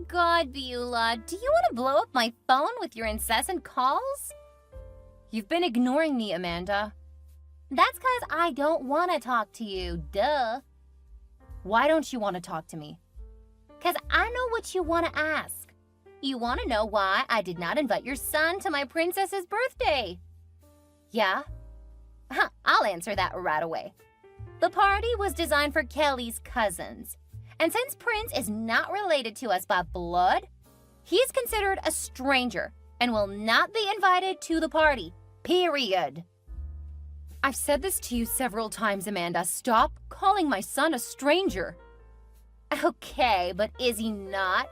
God, Beulah, do you want to blow up my phone with your incessant calls? You've been ignoring me, Amanda. That's 'cause I don't want to talk to you, duh. Why don't you want to talk to me? 'Cause I know what you want to ask. You want to know why I did not invite your son to my princess's birthday. Yeah? I'll answer that right away. The party was designed for Kelly's cousins. And since Prince is not related to us by blood, he's considered a stranger and will not be invited to the party, period. I've said this to you several times, Amanda. Stop calling my son a stranger. Okay, but is he not?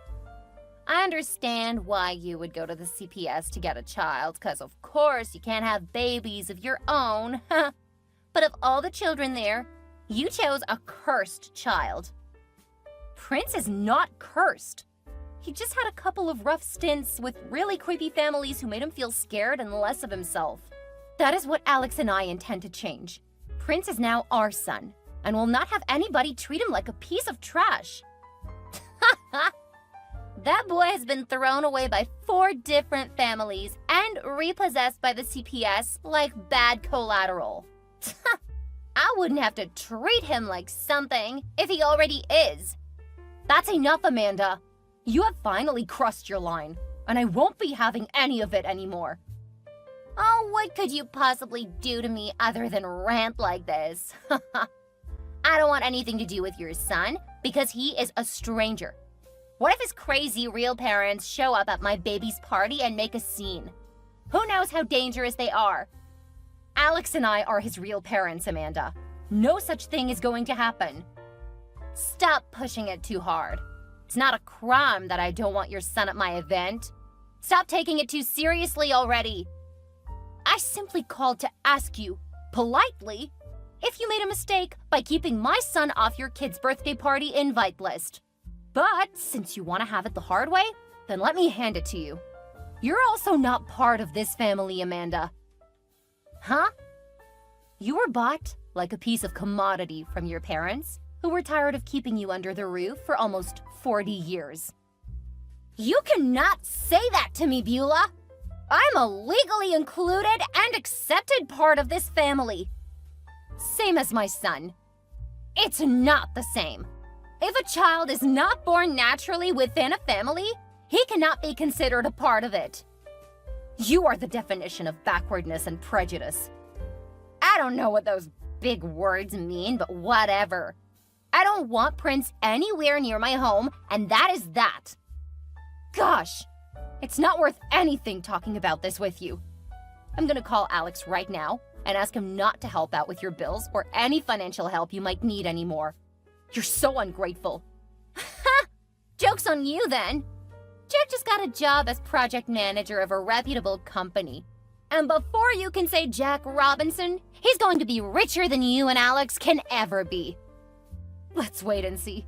I understand why you would go to the CPS to get a child, because of course you can't have babies of your own. But of all the children there, you chose a cursed child. Prince is not cursed. He just had a couple of rough stints with really creepy families who made him feel scared and less of himself. That is what Alex and I intend to change. Prince is now our son, and will not have anybody treat him like a piece of trash. That boy has been thrown away by 4 different families and repossessed by the CPS like bad collateral. I wouldn't have to treat him like something if he already is. That's enough, Amanda. You have finally crossed your line, and I won't be having any of it anymore. Oh, what could you possibly do to me other than rant like this? I don't want anything to do with your son because he is a stranger. What if his crazy real parents show up at my baby's party and make a scene? Who knows how dangerous they are? Alex and I are his real parents, Amanda. No such thing is going to happen. Stop pushing it too hard. It's not a crime that I don't want your son at my event. Stop taking it too seriously already. I simply called to ask you, politely, if you made a mistake by keeping my son off your kid's birthday party invite list. But since you want to have it the hard way, then let me hand it to you. You're also not part of this family, Amanda. Huh? You were bought like a piece of commodity from your parents, who were tired of keeping you under the roof for almost 40 years. You cannot say that to me, Beulah. I'm a legally included and accepted part of this family. Same as my son. It's not the same. If a child is not born naturally within a family, he cannot be considered a part of it. You are the definition of backwardness and prejudice. I don't know what those big words mean, but whatever. I don't want Prince anywhere near my home, and that is that. Gosh, it's not worth anything talking about this with you. I'm gonna call Alex right now and ask him not to help out with your bills or any financial help you might need anymore. You're so ungrateful. Ha! Joke's on you then. Jack just got a job as project manager of a reputable company. And before you can say Jack Robinson, he's going to be richer than you and Alex can ever be. Let's wait and see.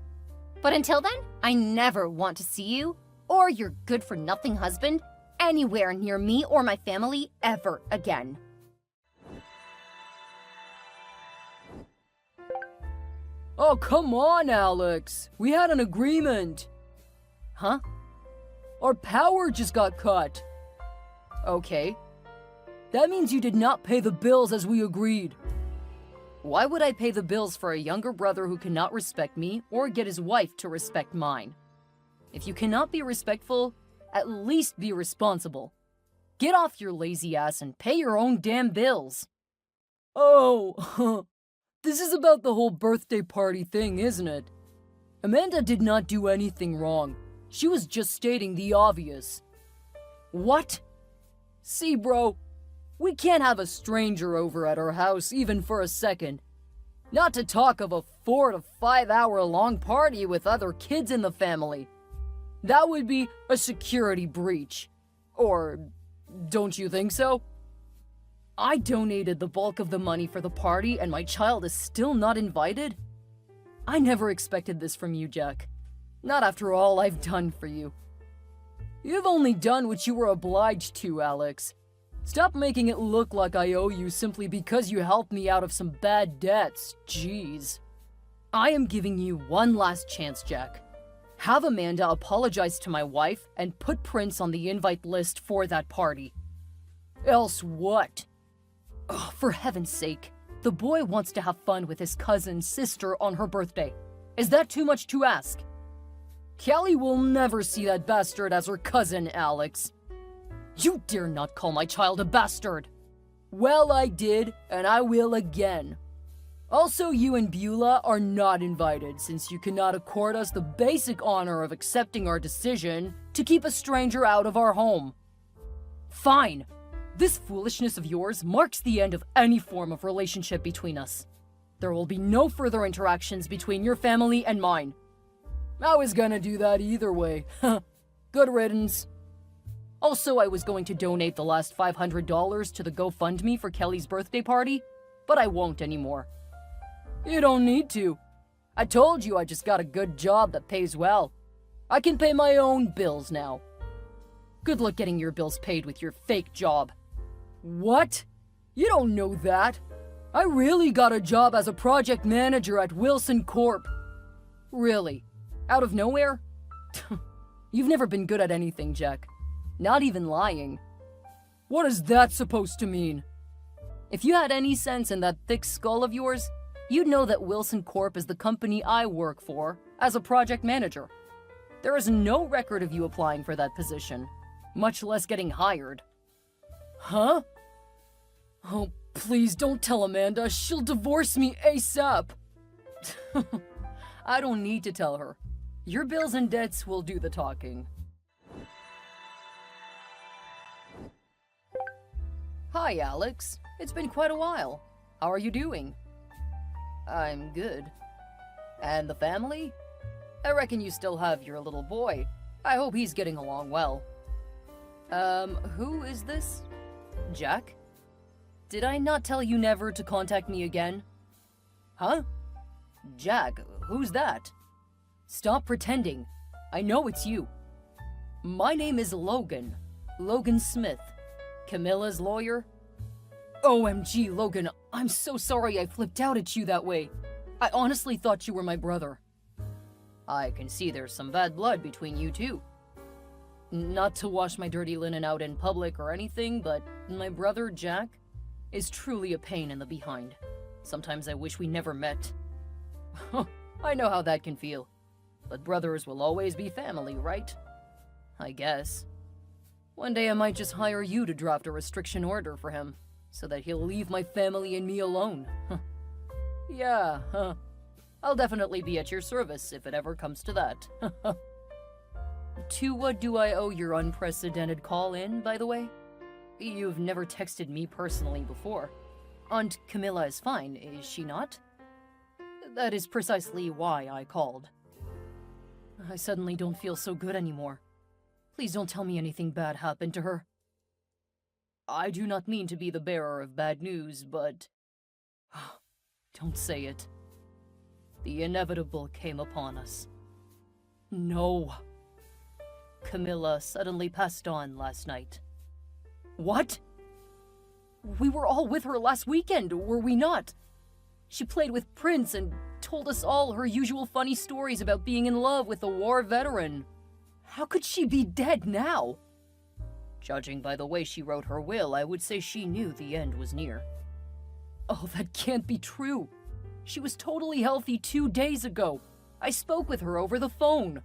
But until then, I never want to see you or your good-for-nothing husband anywhere near me or my family ever again. Oh, come on, Alex. We had an agreement. Huh? Our power just got cut. Okay. That means you did not pay the bills as we agreed. Why would I pay the bills for a younger brother who cannot respect me or get his wife to respect mine? If you cannot be respectful, at least be responsible. Get off your lazy ass and pay your own damn bills. Oh, this is about the whole birthday party thing, isn't it? Amanda did not do anything wrong. She was just stating the obvious. What? See, bro, we can't have a stranger over at our house even for a second. Not to talk of a 4 to 5 hour long party with other kids in the family. That would be a security breach. Or don't you think so? I donated the bulk of the money for the party and my child is still not invited? I never expected this from you, Jack. Not after all I've done for you. You've only done what you were obliged to, Alex. Stop making it look like I owe you simply because you helped me out of some bad debts. Jeez. I am giving you one last chance, Jack. Have Amanda apologize to my wife and put Prince on the invite list for that party. Else what? Oh, for heaven's sake, the boy wants to have fun with his cousin's sister on her birthday. Is that too much to ask? Callie will never see that bastard as her cousin, Alex. You dare not call my child a bastard! Well, I did, and I will again. Also, you and Beulah are not invited, since you cannot accord us the basic honor of accepting our decision to keep a stranger out of our home. Fine. This foolishness of yours marks the end of any form of relationship between us. There will be no further interactions between your family and mine. I was gonna do that either way. Good riddance. Also, I was going to donate the last $500 to the GoFundMe for Kelly's birthday party, but I won't anymore. You don't need to. I told you I just got a good job that pays well. I can pay my own bills now. Good luck getting your bills paid with your fake job. What? You don't know that. I really got a job as a project manager at Wilson Corp. Really? Out of nowhere? You've never been good at anything, Jack. Not even lying. What is that supposed to mean? If you had any sense in that thick skull of yours, you'd know that Wilson Corp is the company I work for as a project manager. There is no record of you applying for that position, much less getting hired. Huh? Oh, please don't tell Amanda. She'll divorce me ASAP. I don't need to tell her. Your bills and debts will do the talking. Hi, Alex. It's been quite a while. How are you doing? I'm good. And the family? I reckon you still have your little boy. I hope he's getting along well. Who is this? Jack? Did I not tell you never to contact me again? Huh? Jack, who's that? Stop pretending. I know it's you. My name is Logan. Logan Smith. Camilla's lawyer? OMG, Logan, I'm so sorry I flipped out at you that way. I honestly thought you were my brother. I can see there's some bad blood between you two. Not to wash my dirty linen out in public or anything, but my brother, Jack, is truly a pain in the behind. Sometimes I wish we never met. I know how that can feel. But brothers will always be family, right? I guess. One day I might just hire you to draft a restriction order for him, so that he'll leave my family and me alone. Yeah, I'll definitely be at your service if it ever comes to that. To what do I owe your unprecedented call-in, by the way? You've never texted me personally before. Aunt Camilla is fine, is she not? That is precisely why I called. I suddenly don't feel so good anymore. Please don't tell me anything bad happened to her. I do not mean to be the bearer of bad news, but... Don't say it. The inevitable came upon us. No. Camilla suddenly passed on last night. What? We were all with her last weekend, were we not? She played with Prince and told us all her usual funny stories about being in love with a war veteran. How could she be dead now? Judging by the way she wrote her will, I would say she knew the end was near. Oh, that can't be true. She was totally healthy 2 days ago. I spoke with her over the phone.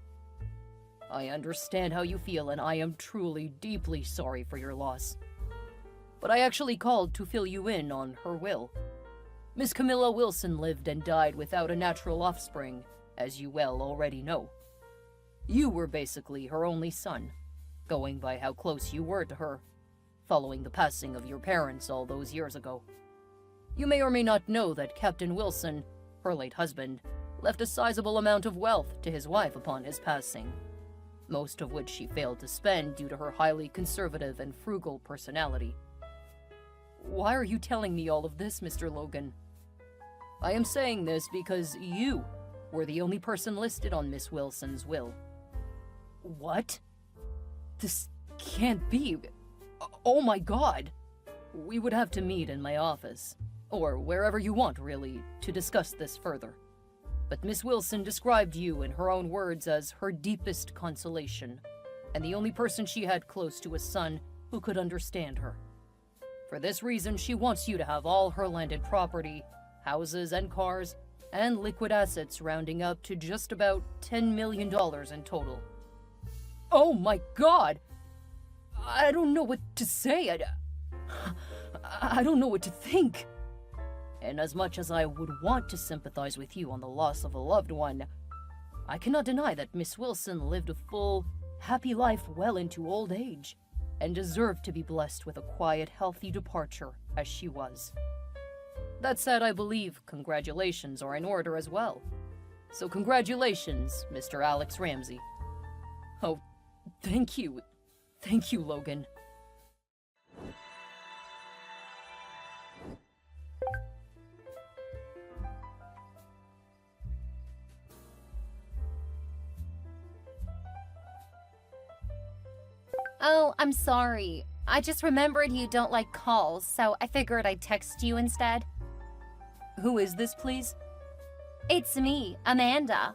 I understand how you feel, and I am truly, deeply sorry for your loss. But I actually called to fill you in on her will. Miss Camilla Wilson lived and died without a natural offspring, as you well already know. You were basically her only son, going by how close you were to her, following the passing of your parents all those years ago. You may or may not know that Captain Wilson, her late husband, left a sizable amount of wealth to his wife upon his passing, most of which she failed to spend due to her highly conservative and frugal personality. Why are you telling me all of this, Mr. Logan? I am saying this because you were the only person listed on Miss Wilson's will. What? This can't be. Oh my God. We would have to meet in my office, or wherever you want, really, to discuss this further. But Miss Wilson described you in her own words as her deepest consolation, and the only person she had close to a son who could understand her. For this reason, she wants you to have all her landed property, houses and cars, and liquid assets rounding up to just about $10 million in total. Oh my God! I don't know what to say. I don't know what to think. And as much as I would want to sympathize with you on the loss of a loved one, I cannot deny that Miss Wilson lived a full, happy life well into old age, and deserved to be blessed with a quiet, healthy departure as she was. That said, I believe congratulations are in order as well. So congratulations, Mr. Alex Ramsey. Oh, thank you. Thank you, Logan. Oh, I'm sorry. I just remembered you don't like calls, so I figured I'd text you instead. Who is this, please? It's me, Amanda.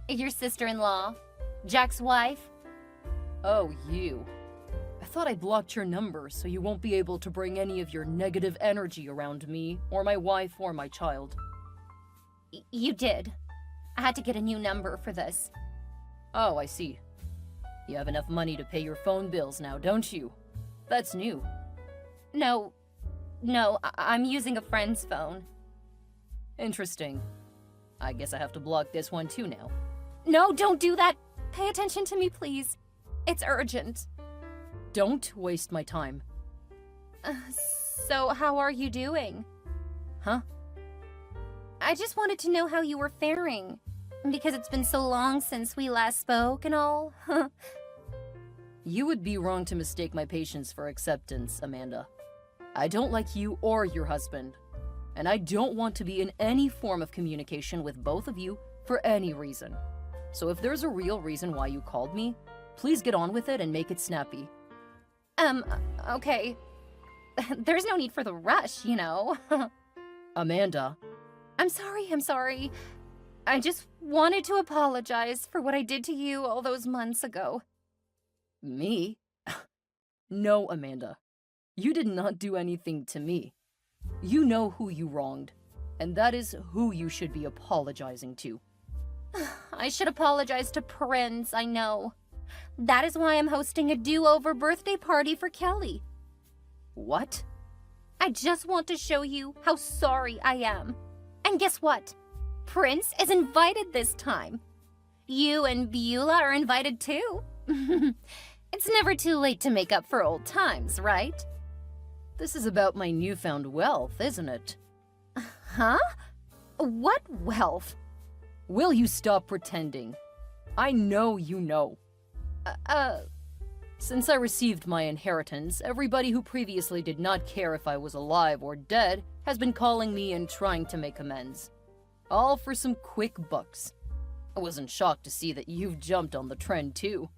Your sister-in-law. Jack's wife. Oh, you. I thought I blocked your number so you won't be able to bring any of your negative energy around me, or my wife, or my child. You did. I had to get a new number for this. Oh, I see. You have enough money to pay your phone bills now, don't you? That's new. No, I'm using a friend's phone. Interesting. I guess I have to block this one too now. No, don't do that. Pay attention to me, please. It's urgent. Don't waste my time. So, how are you doing? Huh? I just wanted to know how you were faring. Because it's been so long since we last spoke and all. You would be wrong to mistake my patience for acceptance, Amanda. I don't like you or your husband. And I don't want to be in any form of communication with both of you for any reason. So if there's a real reason why you called me, please get on with it and make it snappy. Okay. There's no need for the rush, you know. Amanda. I'm sorry. I just wanted to apologize for what I did to you all those months ago. Me? No, Amanda. You did not do anything to me. You know who you wronged, and that is who you should be apologizing to. I should apologize to Prince, I know. That is why I'm hosting a do-over birthday party for Kelly. What? I just want to show you how sorry I am. And guess what? Prince is invited this time. You and Beulah are invited too. It's never too late to make up for old times, right? This is about my newfound wealth, isn't it? Huh? What wealth? Will you stop pretending? I know you know. Since I received my inheritance, everybody who previously did not care if I was alive or dead has been calling me and trying to make amends. All for some quick bucks. I wasn't shocked to see that you've jumped on the trend too.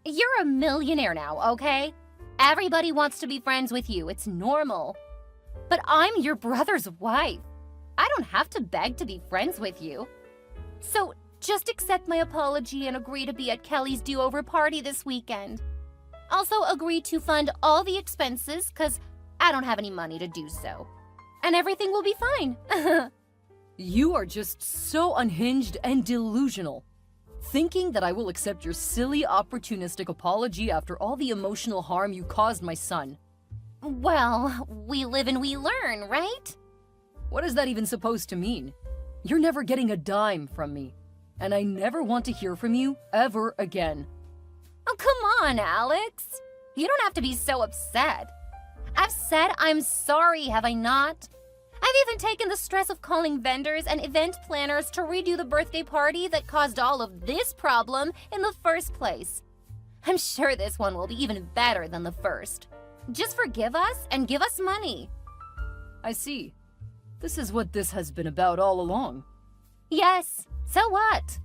You're a millionaire now, okay? Everybody wants to be friends with you, it's normal. But I'm your brother's wife. I don't have to beg to be friends with you. So just accept my apology and agree to be at Kelly's do-over party this weekend. Also agree to fund all the expenses, because I don't have any money to do so. And everything will be fine. You are just so unhinged and delusional. Thinking that I will accept your silly, opportunistic apology after all the emotional harm you caused my son. Well, we live and we learn, right? What is that even supposed to mean? You're never getting a dime from me. And I never want to hear from you ever again. Oh, come on, Alex. You don't have to be so upset. I've said I'm sorry, have I not? I've even taken the stress of calling vendors and event planners to redo the birthday party that caused all of this problem in the first place. I'm sure this one will be even better than the first. Just forgive us and give us money. I see. This is what this has been about all along. Yes, so what?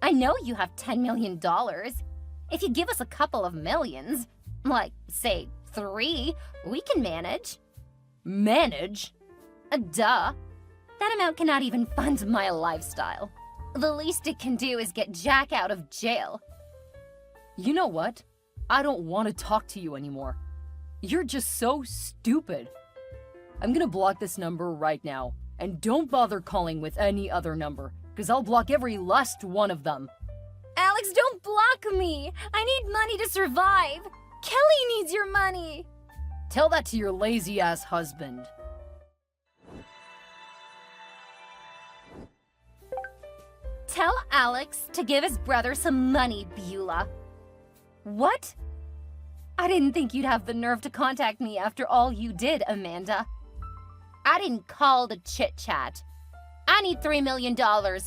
I know you have $10 million. If you give us a couple of millions, like, say, 3, we can manage. Manage? Duh. That amount cannot even fund my lifestyle. The least it can do is get Jack out of jail. You know what? I don't want to talk to you anymore. You're just so stupid. I'm gonna block this number right now. And don't bother calling with any other number, because I'll block every last one of them. Alex, don't block me! I need money to survive! Kelly needs your money! Tell that to your lazy-ass husband. Tell Alex to give his brother some money, Beulah. What? I didn't think you'd have the nerve to contact me after all you did, Amanda. I didn't call to chit-chat. I need $3 million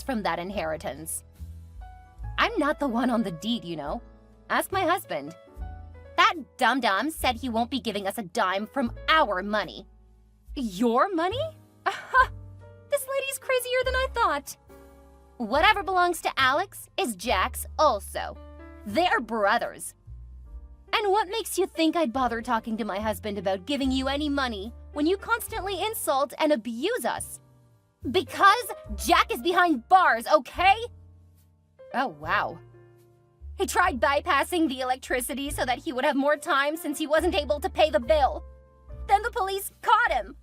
from that inheritance. I'm not the one on the deed, you know. Ask my husband. That dum-dum said he won't be giving us a dime from our money. Your money? This lady's crazier than I thought. Whatever belongs to Alex is Jack's also. They're brothers. And what makes you think I'd bother talking to my husband about giving you any money when you constantly insult and abuse us? Because Jack is behind bars, okay? Oh, wow. He tried bypassing the electricity so that he would have more time since he wasn't able to pay the bill. Then the police caught him.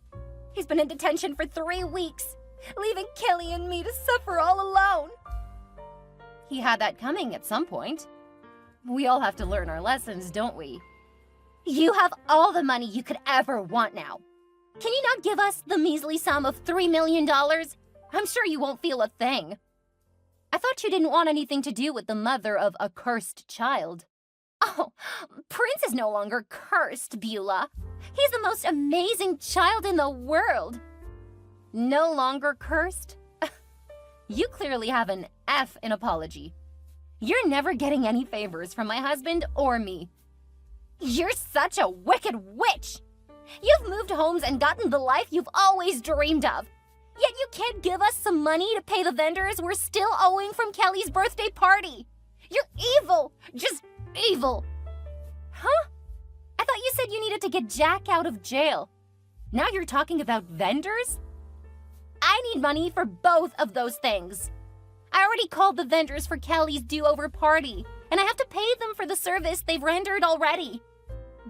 He's been in detention for 3 weeks, leaving Kelly and me to suffer all alone. He had that coming at some point. We all have to learn our lessons, don't we? You have all the money you could ever want now. Can you not give us the measly sum of $3 million? I'm sure you won't feel a thing. I thought you didn't want anything to do with the mother of a cursed child. Oh, Prince is no longer cursed, Beulah. He's the most amazing child in the world. No longer cursed? You clearly have an F in apology. You're never getting any favors from my husband or me. You're such a wicked witch. You've moved homes and gotten the life you've always dreamed of. Yet you can't give us some money to pay the vendors we're still owing from Kelly's birthday party. You're evil. Just evil. Huh? I thought you said you needed to get Jack out of jail. Now you're talking about vendors? I need money for both of those things. I already called the vendors for Kelly's do-over party, and I have to pay them for the service they've rendered already.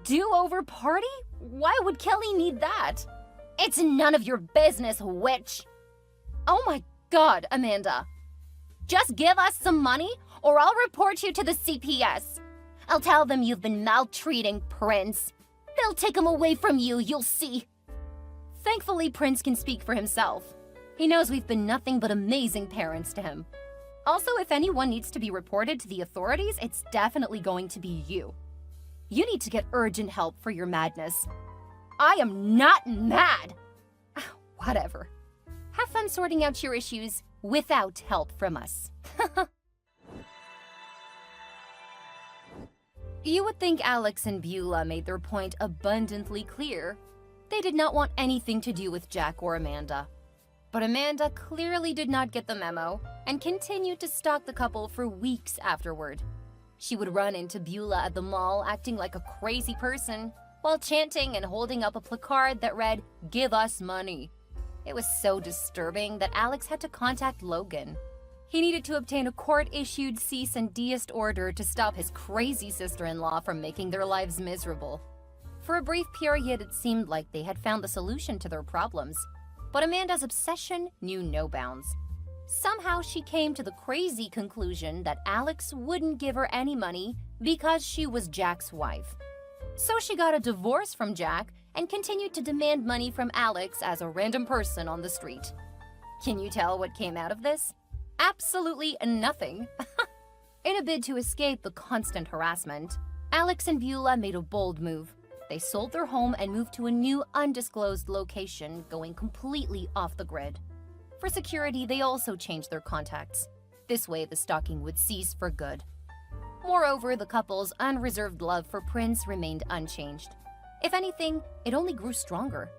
Do-over party? Why would Kelly need that? It's none of your business, witch. Oh my God, Amanda. Just give us some money, or I'll report you to the CPS. I'll tell them you've been maltreating Prince. They'll take him away from you, you'll see. Thankfully, Prince can speak for himself. He knows we've been nothing but amazing parents to him. Also, if anyone needs to be reported to the authorities, it's definitely going to be you. You need to get urgent help for your madness. I am not mad. Whatever. Have fun sorting out your issues without help from us. You would think Alex and Beulah made their point abundantly clear. They did not want anything to do with Jack or Amanda. But Amanda clearly did not get the memo and continued to stalk the couple for weeks afterward. She would run into Beulah at the mall acting like a crazy person while chanting and holding up a placard that read, "Give us money." It was so disturbing that Alex had to contact Logan. He needed to obtain a court-issued cease and desist order to stop his crazy sister-in-law from making their lives miserable. For a brief period, it seemed like they had found the solution to their problems. But Amanda's obsession knew no bounds. Somehow she came to the crazy conclusion that Alex wouldn't give her any money because she was Jack's wife. So she got a divorce from Jack and continued to demand money from Alex as a random person on the street. Can you tell what came out of this? Absolutely nothing. In a bid to escape the constant harassment, Alex and Beulah made a bold move. They sold their home and moved to a new undisclosed location, going completely off the grid. For security, they also changed their contacts. This way, the stalking would cease for good. Moreover, the couple's unreserved love for Prince remained unchanged. If anything, it only grew stronger.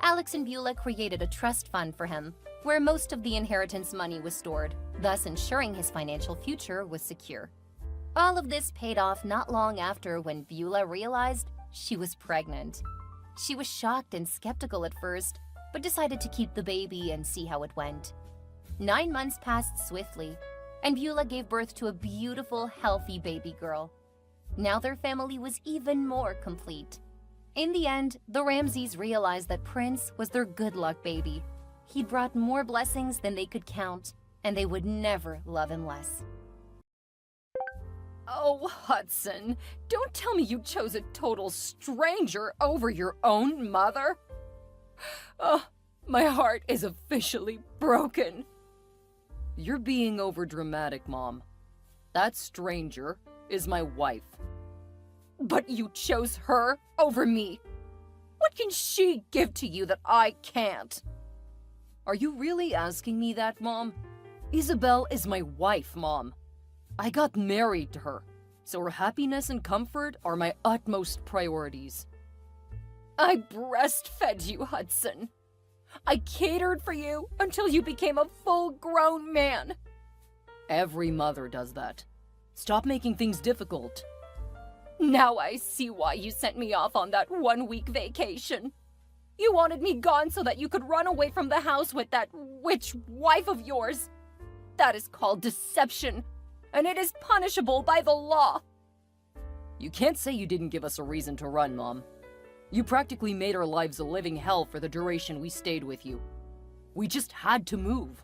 Alex and Beulah created a trust fund for him, where most of the inheritance money was stored, thus ensuring his financial future was secure. All of this paid off not long after when Beulah realized she was pregnant. She was shocked and skeptical at first, but decided to keep the baby and see how it went. 9 months passed swiftly, and Beulah gave birth to a beautiful, healthy baby girl. Now their family was even more complete. In the end, the Ramseys realized that Prince was their good luck baby. He'd brought more blessings than they could count, and they would never love him less. Oh, Hudson, don't tell me you chose a total stranger over your own mother. Oh, my heart is officially broken. You're being overdramatic, Mom. That stranger is my wife. But you chose her over me. What can she give to you that I can't? Are you really asking me that, Mom? Isabel is my wife, Mom. I got married to her, so her happiness and comfort are my utmost priorities. I breastfed you, Hudson. I catered for you until you became a full-grown man. Every mother does that. Stop making things difficult. Now I see why you sent me off on that 1-week vacation. You wanted me gone so that you could run away from the house with that witch wife of yours. That is called deception, and it is punishable by the law. You can't say you didn't give us a reason to run, Mom. You practically made our lives a living hell for the duration we stayed with you. We just had to move.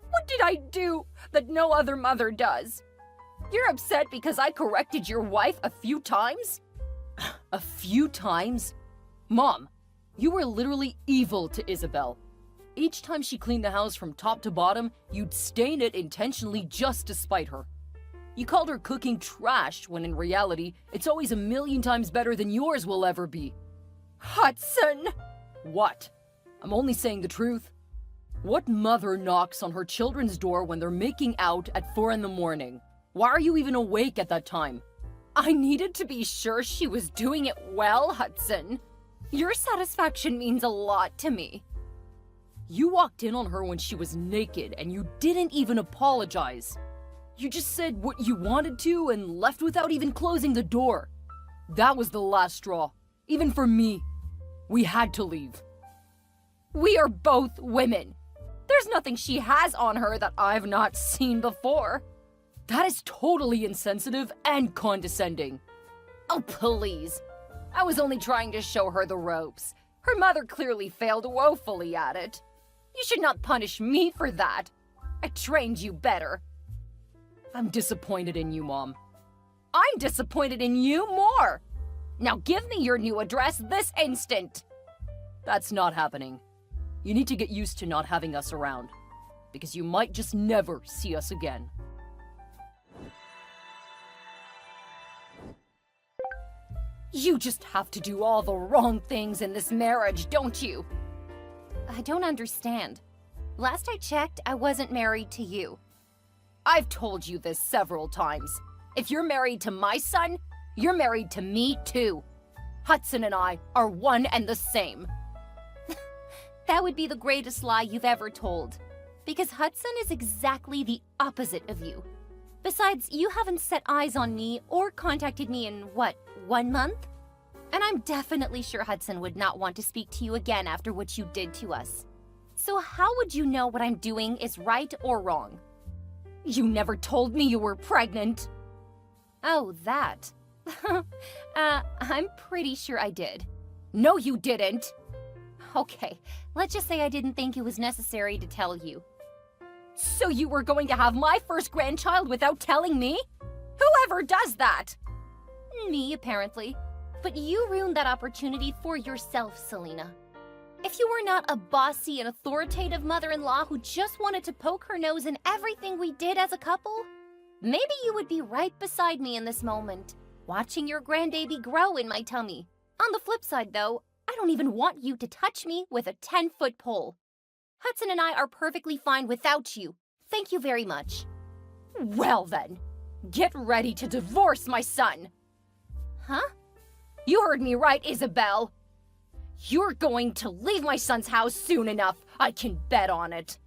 What did I do that no other mother does? You're upset because I corrected your wife a few times? A few times? Mom, you were literally evil to Isabel. Each time she cleaned the house from top to bottom, you'd stain it intentionally just to spite her. You called her cooking trash when in reality, it's always a million times better than yours will ever be. Hudson! What? I'm only saying the truth. What mother knocks on her children's door when they're making out at 4 in the morning? Why are you even awake at that time? I needed to be sure she was doing it well, Hudson. Your satisfaction means a lot to me. You walked in on her when she was naked and you didn't even apologize. You just said what you wanted to and left without even closing the door. That was the last straw, even for me. We had to leave. We are both women. There's nothing she has on her that I've not seen before. That is totally insensitive and condescending. Oh, please. I was only trying to show her the ropes. Her mother clearly failed woefully at it. You should not punish me for that. I trained you better. I'm disappointed in you, Mom. I'm disappointed in you more. Now give me your new address this instant. That's not happening. You need to get used to not having us around, because you might just never see us again. You just have to do all the wrong things in this marriage, don't you? I don't understand. Last I checked, I wasn't married to you. I've told you this several times. If you're married to my son, you're married to me too. Hudson and I are one and the same. That would be the greatest lie you've ever told. Because Hudson is exactly the opposite of you. Besides, you haven't set eyes on me or contacted me in, 1 month? And I'm definitely sure Hudson would not want to speak to you again after what you did to us. So how would you know what I'm doing is right or wrong? You never told me you were pregnant. Oh, that. I'm pretty sure I did. No, you didn't. Okay, let's just say I didn't think it was necessary to tell you. So you were going to have my first grandchild without telling me? Whoever does that? Me, apparently. But you ruined that opportunity for yourself, Selena. If you were not a bossy and authoritative mother-in-law who just wanted to poke her nose in everything we did as a couple, maybe you would be right beside me in this moment, watching your grandbaby grow in my tummy. On the flip side, though, I don't even want you to touch me with a 10-foot pole. Hudson and I are perfectly fine without you. Thank you very much. Well then, get ready to divorce my son. Huh? You heard me right, Isabel. You're going to leave my son's house soon enough, I can bet on it.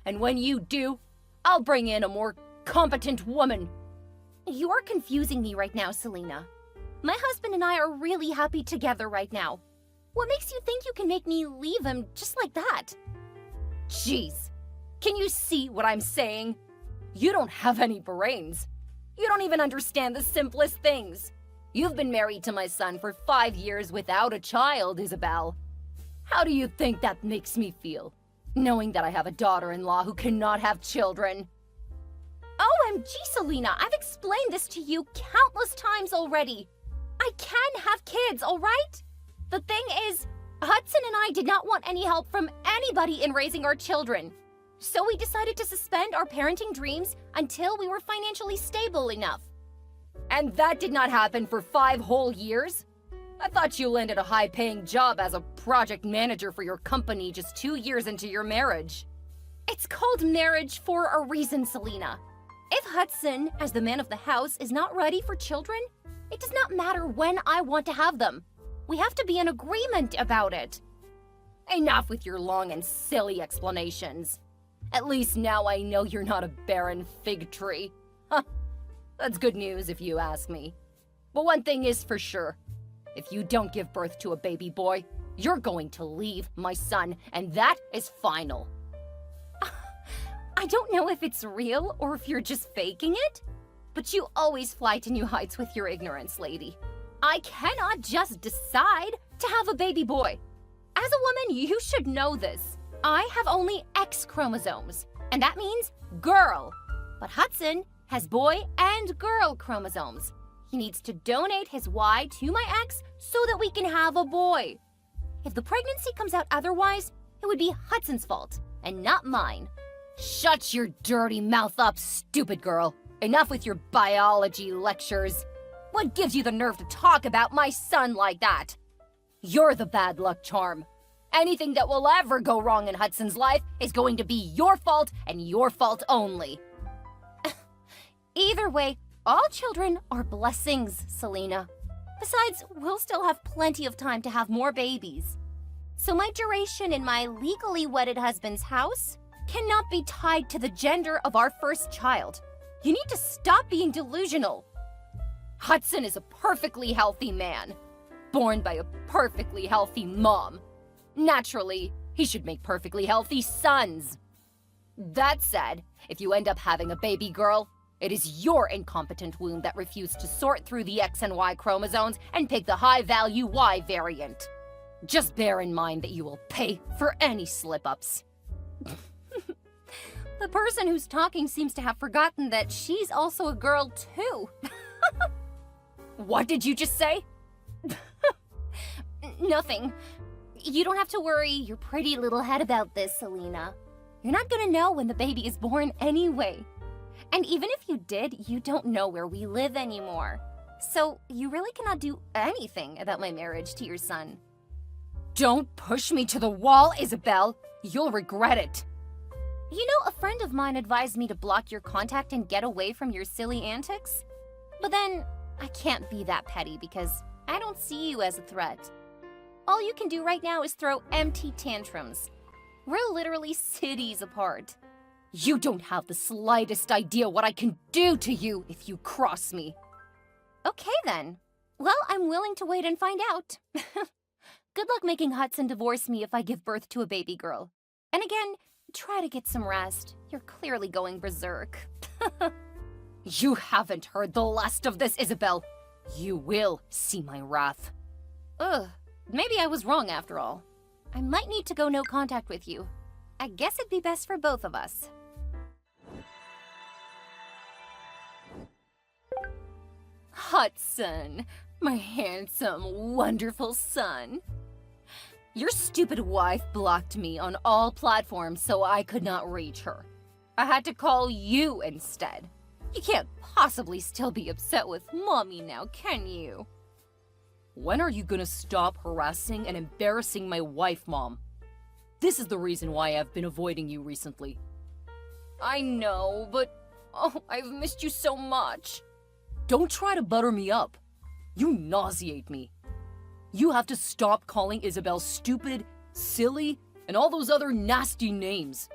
And when you do, I'll bring in a more competent woman. You're confusing me right now, Selena. My husband and I are really happy together right now. What makes you think you can make me leave him just like that? Jeez, can you see what I'm saying? You don't have any brains. You don't even understand the simplest things. You've been married to my son for 5 years without a child, Isabel. How do you think that makes me feel, knowing that I have a daughter-in-law who cannot have children? OMG, Selena, I've explained this to you countless times already. I can have kids, all right? The thing is, Hudson and I did not want any help from anybody in raising our children. So we decided to suspend our parenting dreams until we were financially stable enough. And that did not happen for 5 whole years? I thought you landed a high-paying job as a project manager for your company just 2 years into your marriage. It's called marriage for a reason, Selena. If Hudson, as the man of the house, is not ready for children, it does not matter when I want to have them. We have to be in agreement about it. Enough with your long and silly explanations. At least now I know you're not a barren fig tree. Huh. That's good news if you ask me. But one thing is for sure. If you don't give birth to a baby boy, you're going to leave my son, and that is final. I don't know if it's real or if you're just faking it, but you always fly to new heights with your ignorance, lady. I cannot just decide to have a baby boy. As a woman, you should know this. I have only X chromosomes, and that means girl. But Hudson has boy and girl chromosomes. He needs to donate his Y to my X so that we can have a boy. If the pregnancy comes out otherwise, it would be Hudson's fault and not mine. Shut your dirty mouth up, stupid girl. Enough with your biology lectures. What gives you the nerve to talk about my son like that? You're the bad luck charm. Anything that will ever go wrong in Hudson's life is going to be your fault and your fault only. Either way, all children are blessings, Selena. Besides, we'll still have plenty of time to have more babies. So my duration in my legally wedded husband's house cannot be tied to the gender of our first child. You need to stop being delusional. Hudson is a perfectly healthy man, born by a perfectly healthy mom. Naturally, he should make perfectly healthy sons. That said, if you end up having a baby girl, it is your incompetent womb that refused to sort through the X and Y chromosomes and pick the high-value Y variant. Just bear in mind that you will pay for any slip-ups. The person who's talking seems to have forgotten that she's also a girl too. What did you just say? Nothing. You don't have to worry your pretty little head about this, Selena. You're not gonna know when the baby is born anyway. And even if you did, you don't know where we live anymore. So you really cannot do anything about my marriage to your son. Don't push me to the wall, Isabel. You'll regret it. You know, a friend of mine advised me to block your contact and get away from your silly antics. But then, I can't be that petty because I don't see you as a threat. All you can do right now is throw empty tantrums. We're literally cities apart. You don't have the slightest idea what I can do to you if you cross me. Okay then. Well, I'm willing to wait and find out. Good luck making Hudson divorce me if I give birth to a baby girl. And again, try to get some rest. You're clearly going berserk. You haven't heard the last of this, Isabel. You will see my wrath. Ugh, maybe I was wrong after all. I might need to go no contact with you. I guess it'd be best for both of us. Hudson, my handsome, wonderful son. Your stupid wife blocked me on all platforms so I could not reach her. I had to call you instead. You can't possibly still be upset with Mommy now, can you? When are you gonna stop harassing and embarrassing my wife, Mom? This is the reason why I've been avoiding you recently. I know, but I've missed you so much. Don't try to butter me up. You nauseate me. You have to stop calling Isabel stupid, silly, and all those other nasty names.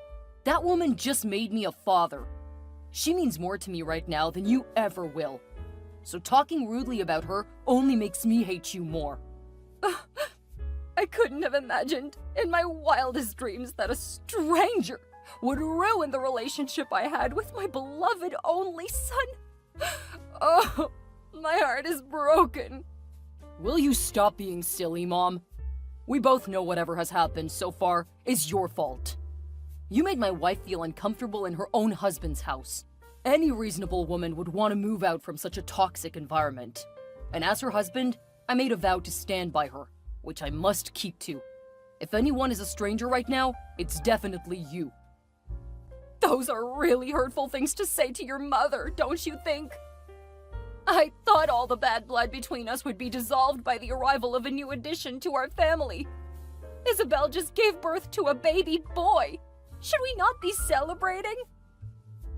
That woman just made me a father. She means more to me right now than you ever will. So talking rudely about her only makes me hate you more. I I couldn't have imagined in my wildest dreams that a stranger would ruin the relationship I had with my beloved only son. Oh, my heart is broken. Will you stop being silly, Mom? We both know whatever has happened so far is your fault. You made my wife feel uncomfortable in her own husband's house. Any reasonable woman would want to move out from such a toxic environment. And as her husband, I made a vow to stand by her, which I must keep to. If anyone is a stranger right now, it's definitely you. Those are really hurtful things to say to your mother, don't you think? I thought all the bad blood between us would be dissolved by the arrival of a new addition to our family. Isabel just gave birth to a baby boy. Should we not be celebrating?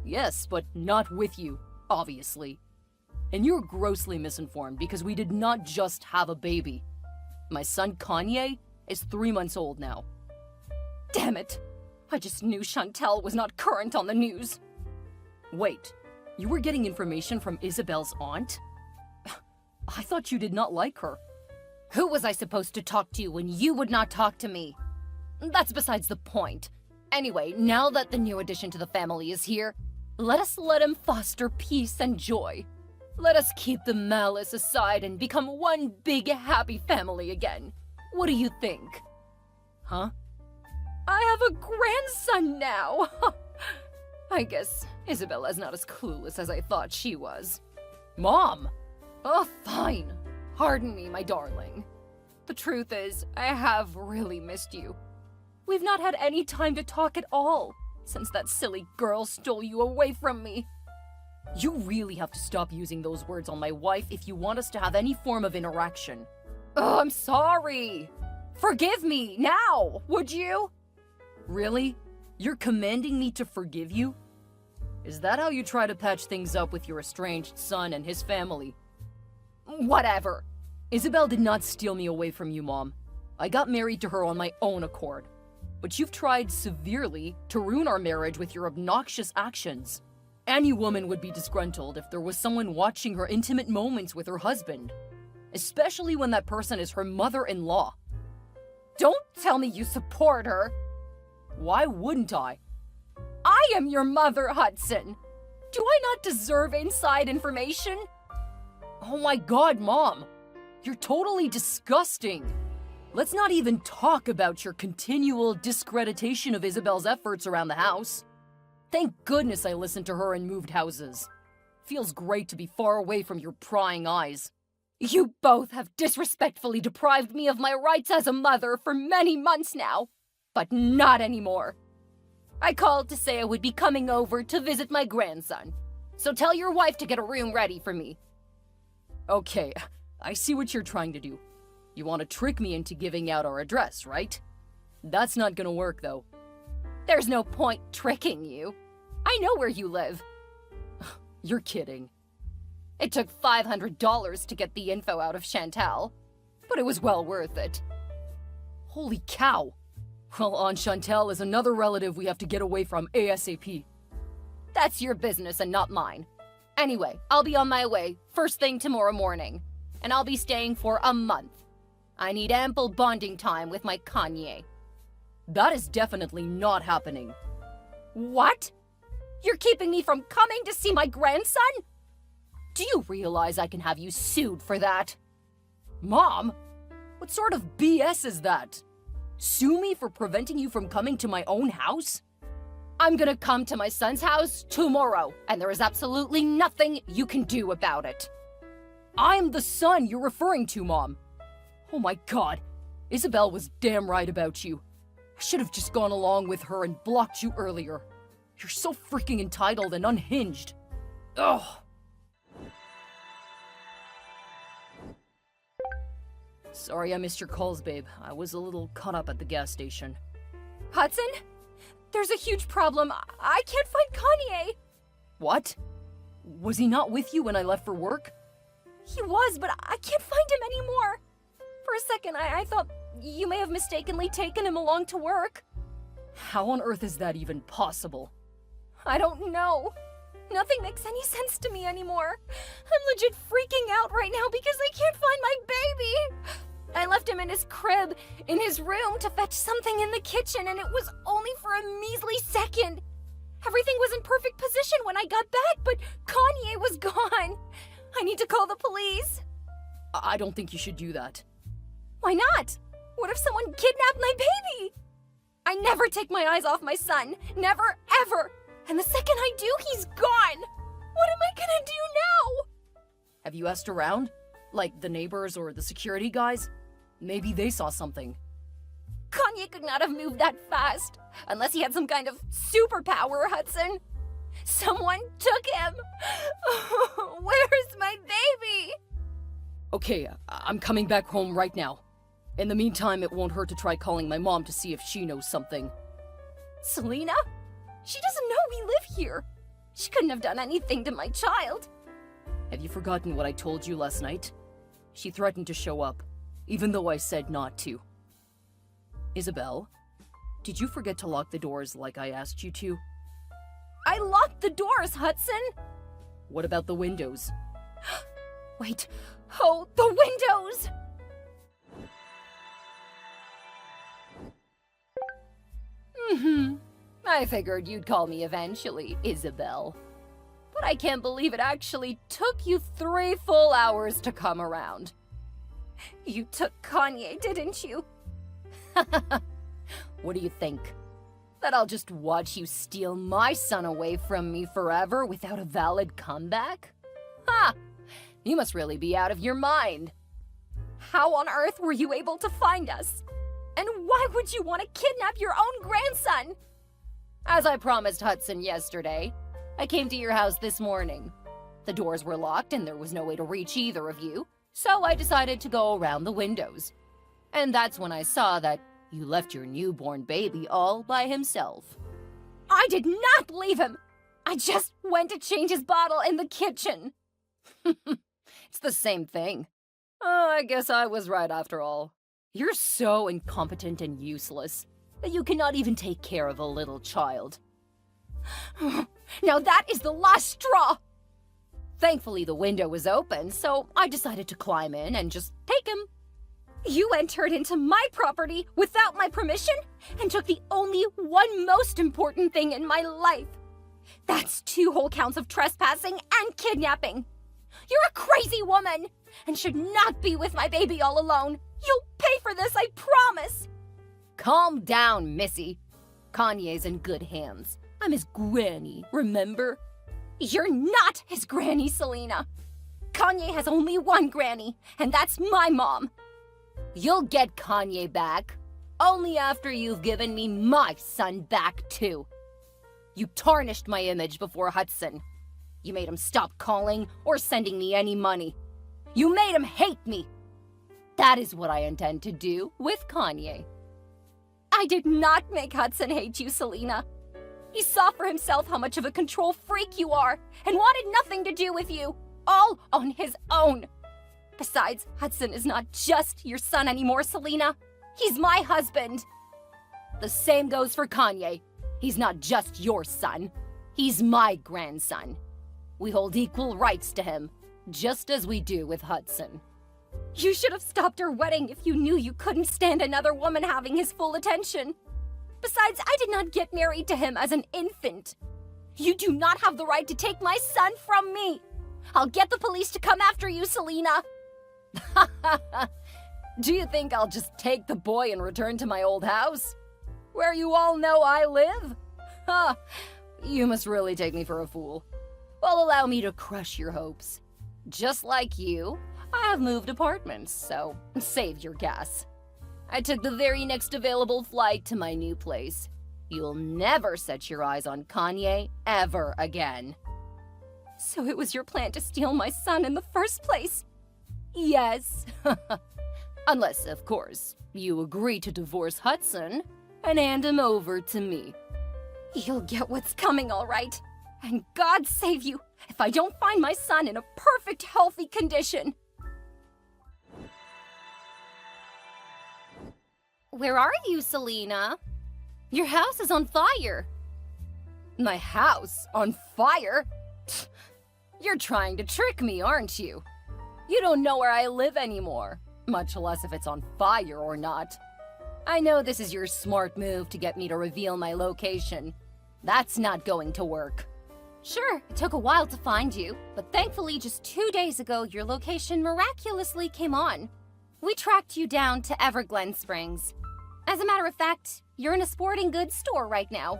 Yes, but not with you, obviously. And you're grossly misinformed because we did not just have a baby. My son Kanye is 3 months old now. Damn it! I just knew Chantel was not current on the news. Wait, you were getting information from Isabel's aunt? I thought you did not like her. Who was I supposed to talk to when you would not talk to me? That's besides the point. Anyway, now that the new addition to the family is here, let him foster peace and joy. Let us keep the malice aside and become one big happy family again. What do you think? Huh? I have a grandson now! I guess Isabella's not as clueless as I thought she was. Mom! Oh, fine. Pardon me, my darling. The truth is, I have really missed you. We've not had any time to talk at all, since that silly girl stole you away from me. You really have to stop using those words on my wife if you want us to have any form of interaction. Oh, I'm sorry. Forgive me, now, would you? Really? You're commanding me to forgive you? Is that how you try to patch things up with your estranged son and his family? Whatever. Isabel did not steal me away from you, Mom. I got married to her on my own accord. But you've tried severely to ruin our marriage with your obnoxious actions. Any woman would be disgruntled if there was someone watching her intimate moments with her husband, especially when that person is her mother-in-law. Don't tell me you support her. Why wouldn't I? I am your mother, Hudson. Do I not deserve inside information? Oh my God, Mom. You're totally disgusting. Let's not even talk about your continual discreditation of Isabel's efforts around the house. Thank goodness I listened to her and moved houses. Feels great to be far away from your prying eyes. You both have disrespectfully deprived me of my rights as a mother for many months now, but not anymore. I called to say I would be coming over to visit my grandson, so tell your wife to get a room ready for me. Okay, I see what you're trying to do. You want to trick me into giving out our address, right? That's not gonna work, though. There's no point tricking you. I know where you live. You're kidding. It took $500 to get the info out of Chantal, but it was well worth it. Holy cow! Well, Aunt Chantal is another relative we have to get away from ASAP. That's your business and not mine. Anyway, I'll be on my way first thing tomorrow morning, and I'll be staying for a month. I need ample bonding time with my Kanye. That is definitely not happening. What? You're keeping me from coming to see my grandson? Do you realize I can have you sued for that? Mom? What sort of BS is that? Sue me for preventing you from coming to my own house? I'm gonna come to my son's house tomorrow, and there is absolutely nothing you can do about it. I'm the son you're referring to, Mom. Oh my God, Isabel was damn right about you. I should have just gone along with her and blocked you earlier. You're so freaking entitled and unhinged. Ugh. Sorry I missed your calls, babe. I was a little caught up at the gas station. Hudson? There's a huge problem. I can't find Kanye. What? Was he not with you when I left for work? He was, but I can't find him anymore. For a second, I thought you may have mistakenly taken him along to work. How on earth is that even possible? I don't know. Nothing makes any sense to me anymore. I'm legit freaking out right now because I can't find my baby. I left him in his crib, in his room, to fetch something in the kitchen, and it was only for a measly second. Everything was in perfect position when I got back, but Kanye was gone. I need to call the police. I don't think you should do that. Why not? What if someone kidnapped my baby? I never take my eyes off my son. Never, ever. And the second I do, he's gone. What am I gonna do now? Have you asked around? Like the neighbors or the security guys? Maybe they saw something. Kanye could not have moved that fast. Unless he had some kind of superpower, Hudson. Someone took him. Where's my baby? Okay, I'm coming back home right now. In the meantime, it won't hurt to try calling my mom to see if she knows something. Selena? She doesn't know we live here. She couldn't have done anything to my child. Have you forgotten what I told you last night? She threatened to show up, even though I said not to. Isabel, did you forget to lock the doors like I asked you to? I locked the doors, Hudson. What about the windows? Wait. Oh, the windows! I figured you'd call me eventually, Isabel. But I can't believe it actually took you 3 full hours to come around. You took Kanye, didn't you? What do you think? That I'll just watch you steal my son away from me forever without a valid comeback? Ha! You must really be out of your mind. How on earth were you able to find us? And why would you want to kidnap your own grandson? As I promised Hudson yesterday, I came to your house this morning. The doors were locked and there was no way to reach either of you, so I decided to go around the windows. And that's when I saw that you left your newborn baby all by himself. I did not leave him! I just went to change his bottle in the kitchen. It's the same thing. Oh, I guess I was right after all. You're so incompetent and useless that you cannot even take care of a little child. Now that is the last straw! Thankfully, the window was open, so I decided to climb in and just take him. You entered into my property without my permission and took the only one most important thing in my life. That's 2 whole counts of trespassing and kidnapping. You're a crazy woman and should not be with my baby all alone. You'll pay for this, I promise. Calm down, Missy. Kanye's in good hands. I'm his granny, remember? You're not his granny, Selena. Kanye has only one granny, and that's my mom. You'll get Kanye back, only after you've given me my son back, too. You tarnished my image before Hudson. You made him stop calling or sending me any money. You made him hate me. That is what I intend to do with Kanye. I did not make Hudson hate you, Selena. He saw for himself how much of a control freak you are and wanted nothing to do with you, all on his own. Besides, Hudson is not just your son anymore, Selena. He's my husband. The same goes for Kanye. He's not just your son. He's my grandson. We hold equal rights to him, just as we do with Hudson. You should have stopped our wedding if you knew you couldn't stand another woman having his full attention. Besides, I did not get married to him as an infant. You do not have the right to take my son from me. I'll get the police to come after you, Selena. Do you think I'll just take the boy and return to my old house, where you all know I live? Ha! You must really take me for a fool. Well, allow me to crush your hopes. Just like you, I have moved apartments, so save your gas. I took the very next available flight to my new place. You'll never set your eyes on Kanye ever again. So it was your plan to steal my son in the first place? Yes. Unless, of course, you agree to divorce Hudson and hand him over to me. You'll get what's coming, all right. And God save you if I don't find my son in a perfect, healthy condition. Where are you, Selena? Your house is on fire. My house on fire? You're trying to trick me, aren't you? You don't know where I live anymore. much less if it's on fire or not. I know this is your smart move to get me to reveal my location. That's not going to work. Sure, it took a while to find you, but thankfully just 2 days ago your location miraculously came on. We tracked you down to Everglen Springs. As a matter of fact, you're in a sporting goods store right now.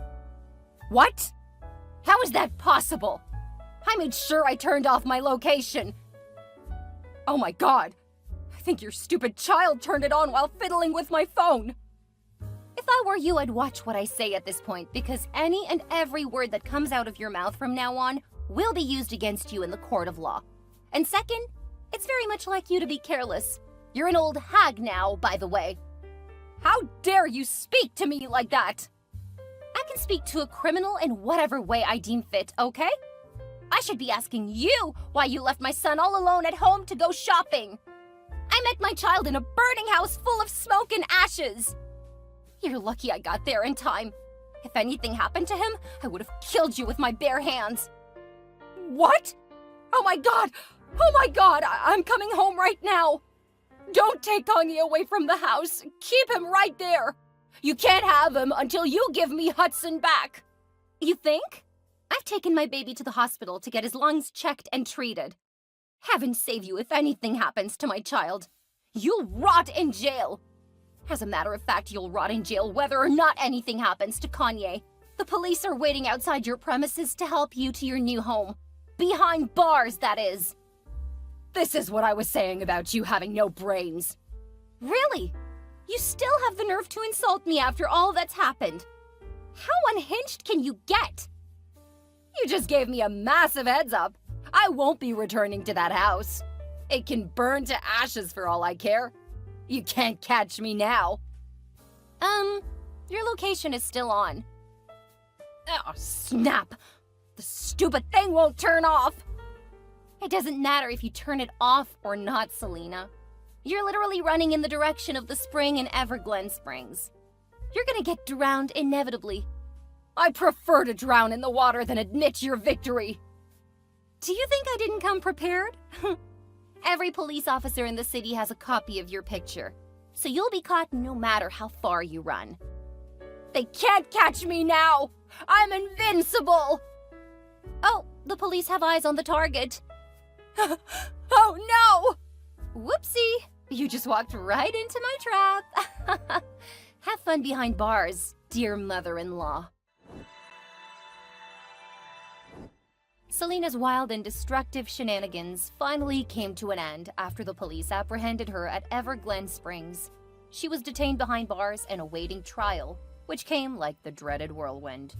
What? How is that possible? I made sure I turned off my location. Oh my god. I think your stupid child turned it on while fiddling with my phone. If I were you, I'd watch what I say at this point, because any and every word that comes out of your mouth from now on will be used against you in the court of law. And second, it's very much like you to be careless. You're an old hag now, by the way. How dare you speak to me like that? I can speak to a criminal in whatever way I deem fit, okay? I should be asking you why you left my son all alone at home to go shopping. I met my child in a burning house full of smoke and ashes. You're lucky I got there in time. If anything happened to him, I would have killed you with my bare hands. What? Oh my god! Oh my god! I'm coming home right now! Don't take Kanye away from the house! Keep him right there! You can't have him until you give me Hudson back! You think? I've taken my baby to the hospital to get his lungs checked and treated. Heaven save you if anything happens to my child. You'll rot in jail! As a matter of fact, you'll rot in jail whether or not anything happens to Kanye. The police are waiting outside your premises to help you to your new home. Behind bars, that is. This is what I was saying about you having no brains. Really? You still have the nerve to insult me after all that's happened. How unhinged can you get? You just gave me a massive heads up. I won't be returning to that house. It can burn to ashes for all I care. You can't catch me now. Your location is still on. Oh, snap! The stupid thing won't turn off! It doesn't matter if you turn it off or not, Selena. You're literally running in the direction of the spring in Everglen Springs. You're gonna get drowned inevitably. I prefer to drown in the water than admit your victory. Do you think I didn't come prepared? Every police officer in the city has a copy of your picture, so you'll be caught no matter how far you run. They can't catch me now! I'm invincible! Oh, the police have eyes on the target. Oh no! Whoopsie! You just walked right into my trap. Have fun behind bars, dear mother-in-law. Selena's wild and destructive shenanigans finally came to an end after the police apprehended her at Everglen Springs. She was detained behind bars and awaiting trial, which came like the dreaded whirlwind.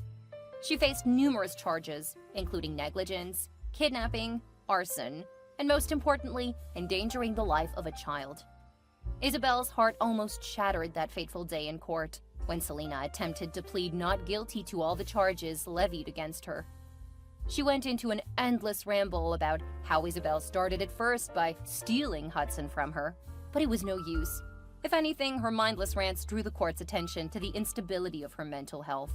She faced numerous charges, including negligence, kidnapping, arson, and most importantly, endangering the life of a child. Isabel's heart almost shattered that fateful day in court when Selena attempted to plead not guilty to all the charges levied against her. She went into an endless ramble about how Isabel started at first by stealing Hudson from her, but it was no use. If anything, her mindless rants drew the court's attention to the instability of her mental health.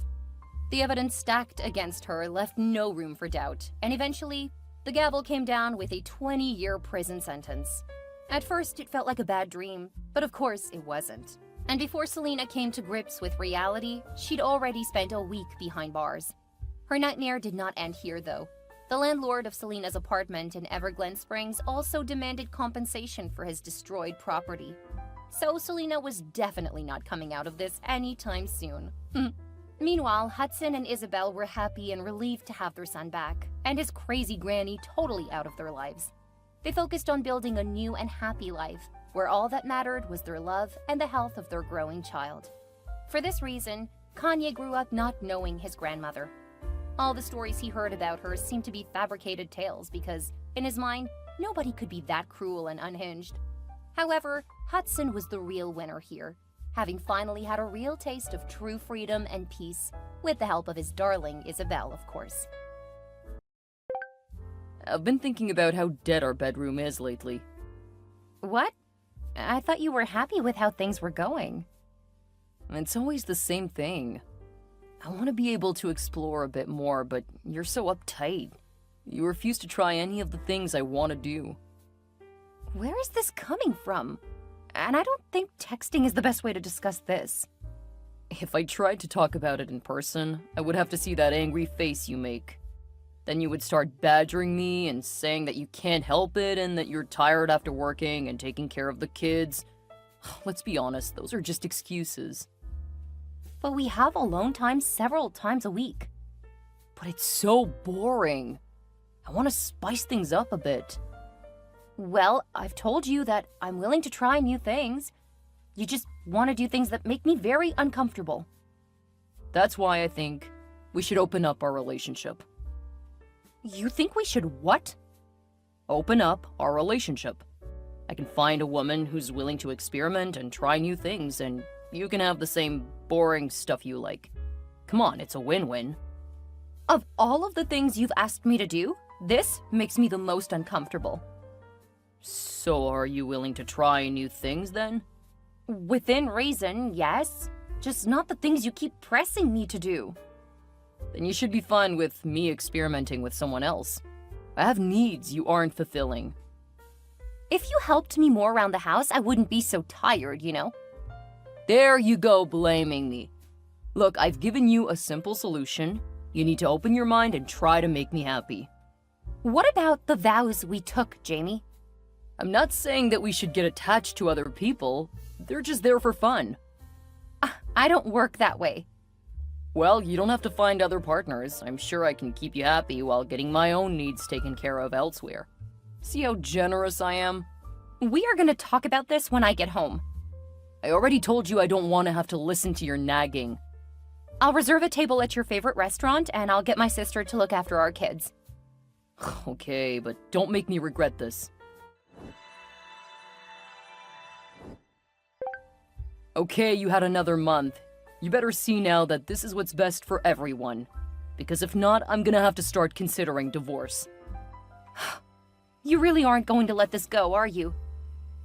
The evidence stacked against her left no room for doubt, and eventually, the gavel came down with a 20-year prison sentence. At first, it felt like a bad dream, but of course it wasn't. And before Selena came to grips with reality, she'd already spent a week behind bars. Her nightmare did not end here, though. The landlord of Selena's apartment in Everglen Springs also demanded compensation for his destroyed property. So Selena was definitely not coming out of this anytime soon. Meanwhile, Hudson and Isabel were happy and relieved to have their son back, and his crazy granny totally out of their lives. They focused on building a new and happy life, where all that mattered was their love and the health of their growing child. For this reason, Kanye grew up not knowing his grandmother. All the stories he heard about her seemed to be fabricated tales because, in his mind, nobody could be that cruel and unhinged. However, Hudson was the real winner here, having finally had a real taste of true freedom and peace, with the help of his darling Isabel, of course. I've been thinking about how dead our bedroom is lately. What? I thought you were happy with how things were going. It's always the same thing. I want to be able to explore a bit more, but you're so uptight. You refuse to try any of the things I want to do. Where is this coming from? And I don't think texting is the best way to discuss this. If I tried to talk about it in person, I would have to see that angry face you make. Then you would start badgering me and saying that you can't help it and that you're tired after working and taking care of the kids. Let's be honest, those are just excuses. But we have alone time several times a week. But it's so boring. I want to spice things up a bit. Well, I've told you that I'm willing to try new things. You just want to do things that make me very uncomfortable. That's why I think we should open up our relationship. You think we should what? Open up our relationship. I can find a woman who's willing to experiment and try new things, and you can have the same boring stuff you like. Come on, it's a win-win. Of all of the things you've asked me to do, this makes me the most uncomfortable. So are you willing to try new things then? Within reason, yes. Just not the things you keep pressing me to do. Then you should be fine with me experimenting with someone else. I have needs you aren't fulfilling. If you helped me more around the house, I wouldn't be so tired, you know? There you go, blaming me. Look, I've given you a simple solution. You need to open your mind and try to make me happy. What about the vows we took, Jamie? I'm not saying that we should get attached to other people. They're just there for fun. I don't work that way. Well, you don't have to find other partners. I'm sure I can keep you happy while getting my own needs taken care of elsewhere. See how generous I am? We are gonna talk about this when I get home. I already told you I don't want to have to listen to your nagging. I'll reserve a table at your favorite restaurant, and I'll get my sister to look after our kids. Okay, but don't make me regret this. Okay, you had another month. You better see now that this is what's best for everyone. Because if not, I'm gonna have to start considering divorce. You really aren't going to let this go, are you?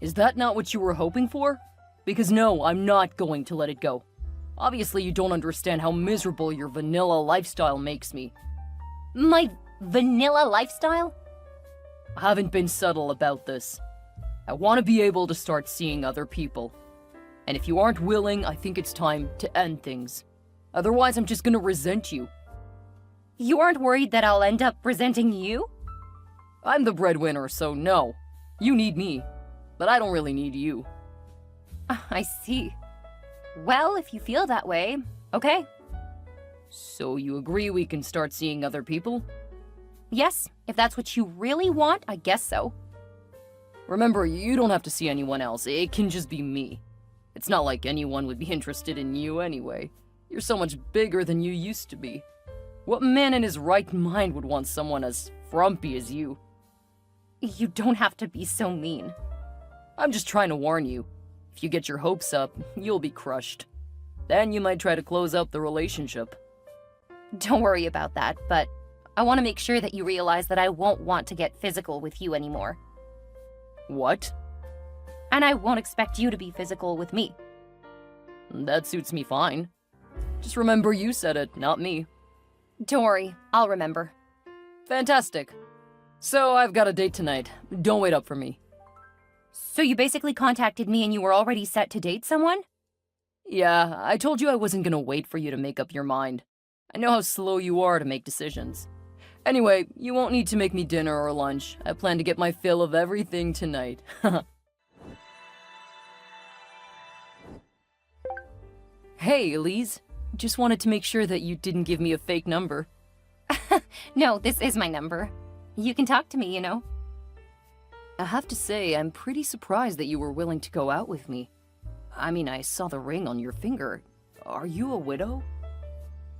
Is that not what you were hoping for? Because no, I'm not going to let it go. Obviously, you don't understand how miserable your vanilla lifestyle makes me. My vanilla lifestyle? I haven't been subtle about this. I want to be able to start seeing other people. And if you aren't willing, I think it's time to end things. Otherwise, I'm just gonna resent you. You aren't worried that I'll end up resenting you? I'm the breadwinner, so no. You need me. But I don't really need you. I see. Well, if you feel that way, okay. So you agree we can start seeing other people? Yes, if that's what you really want, I guess so. Remember, you don't have to see anyone else. It can just be me. It's not like anyone would be interested in you anyway. You're so much bigger than you used to be. What man in his right mind would want someone as frumpy as you? You don't have to be so mean. I'm just trying to warn you. If you get your hopes up, you'll be crushed. Then you might try to close out the relationship. Don't worry about that, but I want to make sure that you realize that I won't want to get physical with you anymore. What? And I won't expect you to be physical with me. That suits me fine. Just remember you said it, not me. Don't worry, I'll remember. Fantastic. So I've got a date tonight. Don't wait up for me. So you basically contacted me and you were already set to date someone? Yeah, I told you I wasn't gonna wait for you to make up your mind. I know how slow you are to make decisions. Anyway, you won't need to make me dinner or lunch. I plan to get my fill of everything tonight. Hey, Elise. Just wanted to make sure that you didn't give me a fake number. No, this is my number. You can talk to me, you know. I have to say, I'm pretty surprised that you were willing to go out with me. I mean, I saw the ring on your finger. Are you a widow?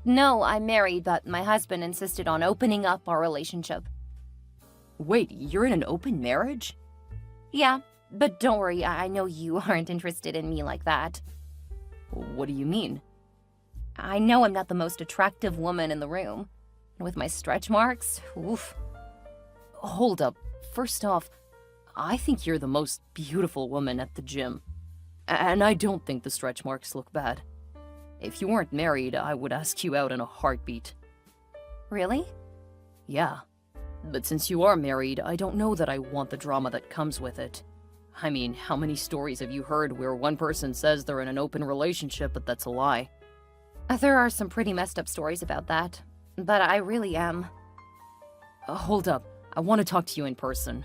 No, I'm married, but my husband insisted on opening up our relationship. Wait, you're in an open marriage? Yeah, but don't worry, I know you aren't interested in me like that. What do you mean? I know I'm not the most attractive woman in the room. And with my stretch marks, oof. Hold up. First off, I think you're the most beautiful woman at the gym. And I don't think the stretch marks look bad. If you weren't married, I would ask you out in a heartbeat. Really? Yeah. But since you are married, I don't know that I want the drama that comes with it. I mean, how many stories have you heard where one person says they're in an open relationship, but that's a lie? There are some pretty messed up stories about that, but I really am. Hold up. I want to talk to you in person.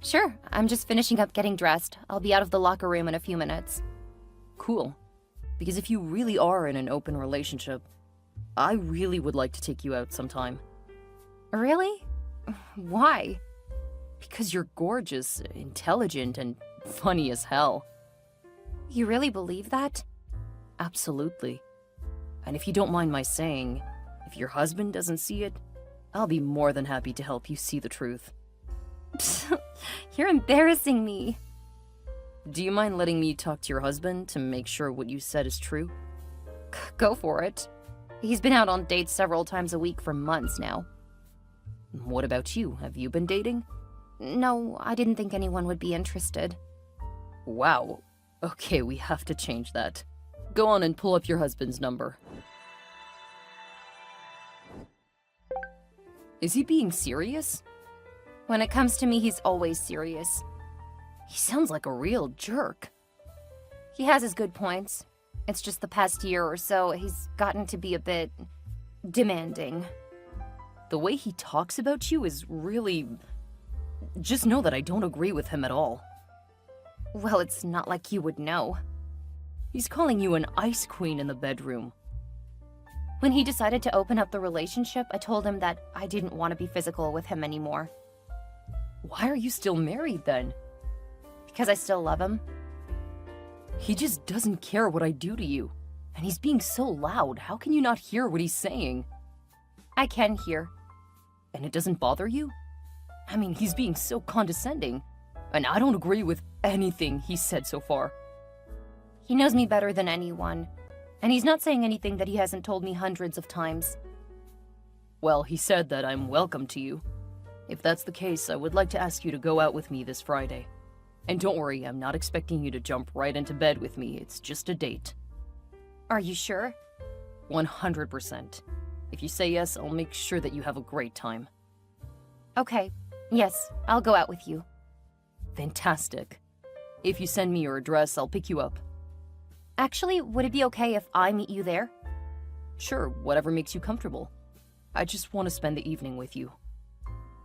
Sure, I'm just finishing up getting dressed. I'll be out of the locker room in a few minutes. Cool. Because if you really are in an open relationship, I really would like to take you out sometime. Really? Why? Because you're gorgeous, intelligent, and funny as hell. You really believe that? Absolutely. And if you don't mind my saying, if your husband doesn't see it, I'll be more than happy to help you see the truth. You're embarrassing me. Do you mind letting me talk to your husband to make sure what you said is true? Go for it. He's been out on dates several times a week for months now. What about you? Have you been dating? No, I didn't think anyone would be interested. Wow. Okay, we have to change that. Go on and pull up your husband's number. Is he being serious? When it comes to me, he's always serious. He sounds like a real jerk. He has his good points. It's just the past year or so, he's gotten to be a bit demanding. The way he talks about you is really... Just know that I don't agree with him at all. Well, it's not like you would know. He's calling you an ice queen in the bedroom. When he decided to open up the relationship, I told him that I didn't want to be physical with him anymore. Why are you still married then? Because I still love him. He just doesn't care what I do to you. And he's being so loud. How can you not hear what he's saying? I can hear. And it doesn't bother you? I mean, he's being so condescending. And I don't agree with anything he's said so far. He knows me better than anyone. And he's not saying anything that he hasn't told me hundreds of times. Well, he said that I'm welcome to you. If that's the case, I would like to ask you to go out with me this Friday. And don't worry, I'm not expecting you to jump right into bed with me. It's just a date. Are you sure? 100%. If you say yes, I'll make sure that you have a great time. Okay. Yes, I'll go out with you. Fantastic. If you send me your address, I'll pick you up. Actually, would it be okay if I meet you there? Sure, whatever makes you comfortable. I just want to spend the evening with you.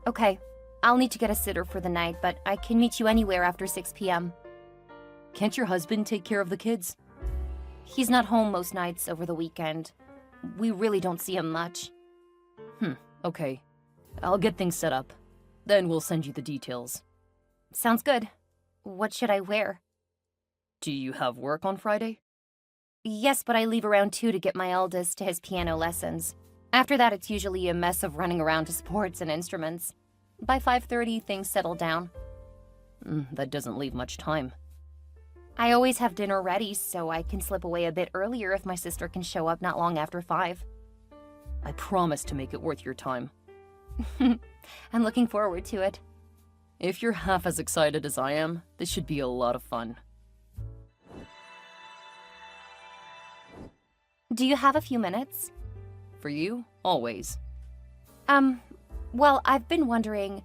Okay. I'll need to get a sitter for the night, but I can meet you anywhere after 6 p.m. Can't your husband take care of the kids? He's not home most nights over the weekend. We really don't see him much. Okay. I'll get things set up. Then we'll send you the details. Sounds good. What should I wear? Do you have work on Friday? Yes, but I leave around 2 to get my eldest to his piano lessons. After that, it's usually a mess of running around to sports and instruments. By 5:30, things settle down. That doesn't leave much time. I always have dinner ready, so I can slip away a bit earlier if my sister can show up not long after 5. I promise to make it worth your time. I'm looking forward to it. If you're half as excited as I am, this should be a lot of fun. Do you have a few minutes? For you, always. Well, I've been wondering...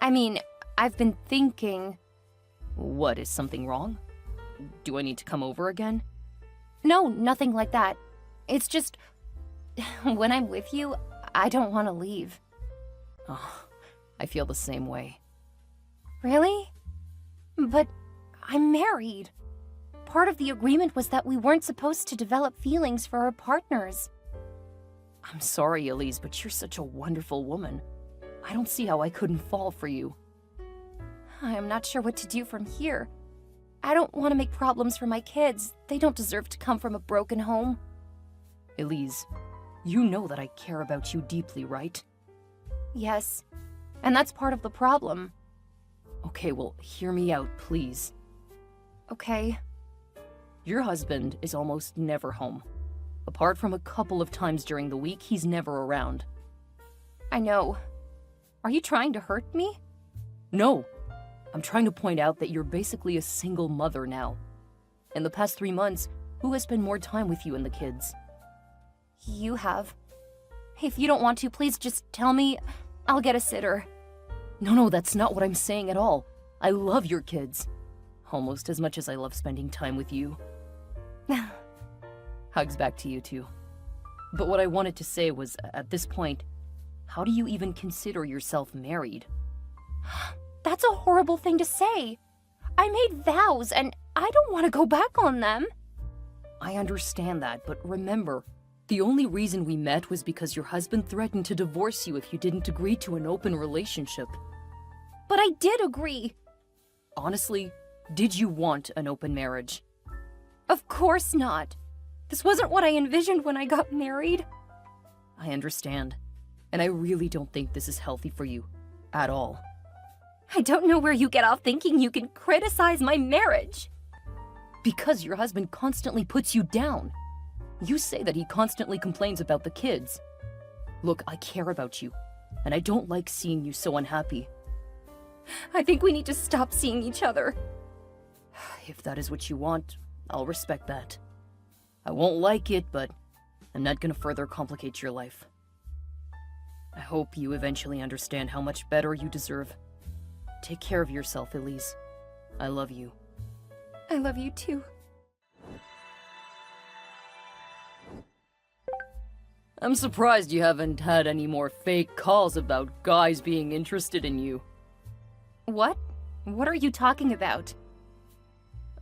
I've been thinking... What, is something wrong? Do I need to come over again? No, nothing like that. It's just... when I'm with you, I don't want to leave. Oh, I feel the same way. Really? But I'm married. Part of the agreement was that we weren't supposed to develop feelings for our partners. I'm sorry, Elise, but you're such a wonderful woman. I don't see how I couldn't fall for you. I am not sure what to do from here. I don't want to make problems for my kids. They don't deserve to come from a broken home. Elise, you know that I care about you deeply, right? Yes, and that's part of the problem. Okay, well, hear me out, please. Okay. Your husband is almost never home. Apart from a couple of times during the week, he's never around. I know. Are you trying to hurt me? No. I'm trying to point out that you're basically a single mother now. In the past 3 months, who has spent more time with you and the kids? You have. If you don't want to, please just tell me. I'll get a sitter. No, that's not what I'm saying at all. I love your kids. Almost as much as I love spending time with you. Hugs back to you too. But what I wanted to say was, at this point, how do you even consider yourself married? That's a horrible thing to say. I made vows and I don't want to go back on them. I understand that, but remember, the only reason we met was because your husband threatened to divorce you if you didn't agree to an open relationship. But I did agree. Honestly, did you want an open marriage? Of course not. This wasn't what I envisioned when I got married. I understand, and I really don't think this is healthy for you, at all. I don't know where you get off thinking you can criticize my marriage. Because your husband constantly puts you down. You say that he constantly complains about the kids. Look, I care about you, and I don't like seeing you so unhappy. I think we need to stop seeing each other. If that is what you want, I'll respect that. I won't like it, but I'm not gonna further complicate your life. I hope you eventually understand how much better you deserve. Take care of yourself, Elise. I love you. I love you too. I'm surprised you haven't had any more fake calls about guys being interested in you. What? What are you talking about?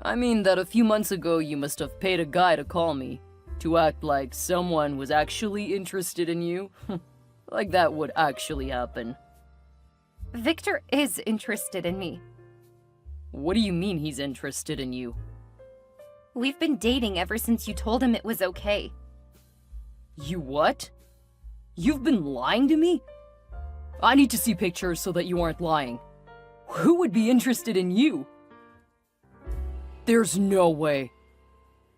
I mean that a few months ago you must have paid a guy to call me, to act like someone was actually interested in you. Like that would actually happen. Victor is interested in me. What do you mean he's interested in you? We've been dating ever since you told him it was okay. You what? You've been lying to me? I need to see pictures so that you aren't lying. Who would be interested in you? There's no way.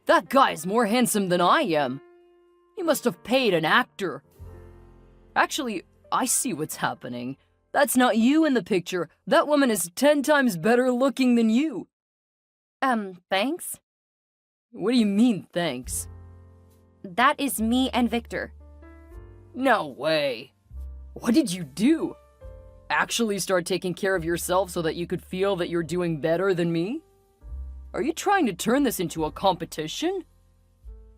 That guy's more handsome than I am. You must have paid an actor. Actually, I see what's happening. That's not you in the picture. That woman is 10 times better looking than you. Thanks? What do you mean, thanks? That is me and Victor. No way. What did you do? Actually start taking care of yourself so that you could feel that you're doing better than me? Are you trying to turn this into a competition?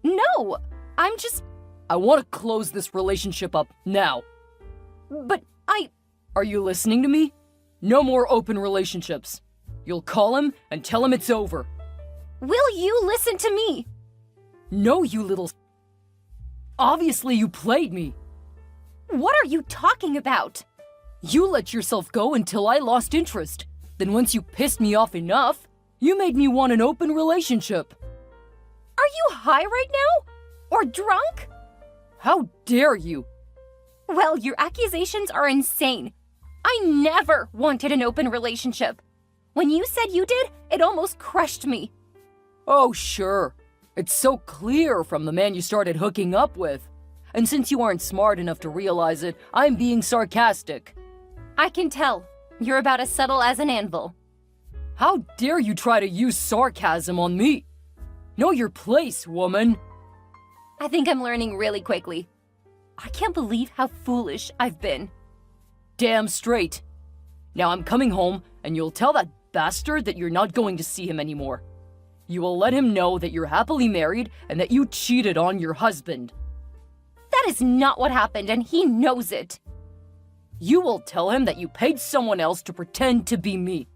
No, I'm just... I want to close this relationship up now. But Are you listening to me? No more open relationships. You'll call him and tell him it's over. Will you listen to me? No, you little... Obviously you played me. What are you talking about? You let yourself go until I lost interest. Then once you pissed me off enough, you made me want an open relationship. Are you high right now? Or drunk? How dare you? Well, your accusations are insane. I never wanted an open relationship. When you said you did, it almost crushed me. Oh, sure. It's so clear from the man you started hooking up with. And since you aren't smart enough to realize it, I'm being sarcastic. I can tell. You're about as subtle as an anvil. How dare you try to use sarcasm on me? Know your place, woman. I think I'm learning really quickly. I can't believe how foolish I've been. Damn straight. Now I'm coming home, and you'll tell that bastard that you're not going to see him anymore. You will let him know that you're happily married and that you cheated on your husband. That is not what happened, and he knows it. You will tell him that you paid someone else to pretend to be me.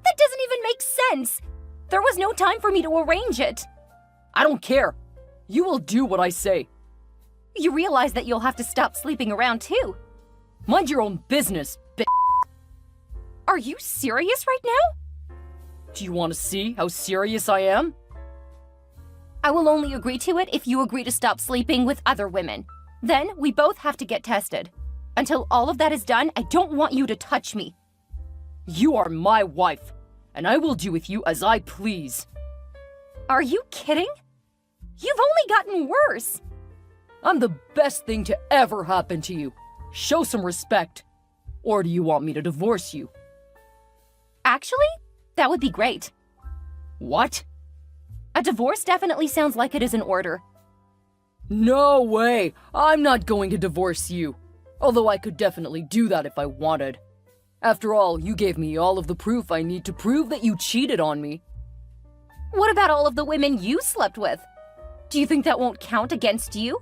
That doesn't even make sense. There was no time for me to arrange it. I don't care. You will do what I say. You realize that you'll have to stop sleeping around too. Mind your own business, bitch. Are you serious right now? Do you want to see how serious I am? I will only agree to it if you agree to stop sleeping with other women. Then we both have to get tested. Until all of that is done, I don't want you to touch me. You are my wife, and I will do with you as I please. Are you kidding? You've only gotten worse. I'm the best thing to ever happen to you. Show some respect. Or do you want me to divorce you? Actually, that would be great. What? A divorce definitely sounds like it is in order. No way! I'm not going to divorce you. Although I could definitely do that if I wanted. After all, you gave me all of the proof I need to prove that you cheated on me. What about all of the women you slept with? Do you think that won't count against you?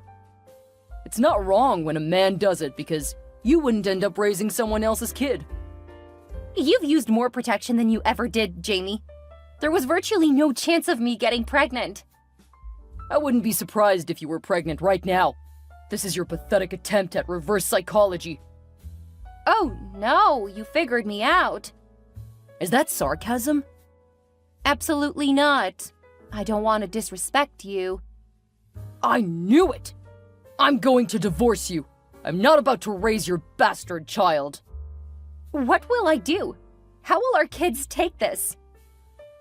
It's not wrong when a man does it because you wouldn't end up raising someone else's kid. You've used more protection than you ever did, Jamie. There was virtually no chance of me getting pregnant. I wouldn't be surprised if you were pregnant right now. This is your pathetic attempt at reverse psychology. Oh, no, you figured me out. Is that sarcasm? Absolutely not. I don't want to disrespect you. I knew it! I'm going to divorce you. I'm not about to raise your bastard child. What will I do? How will our kids take this?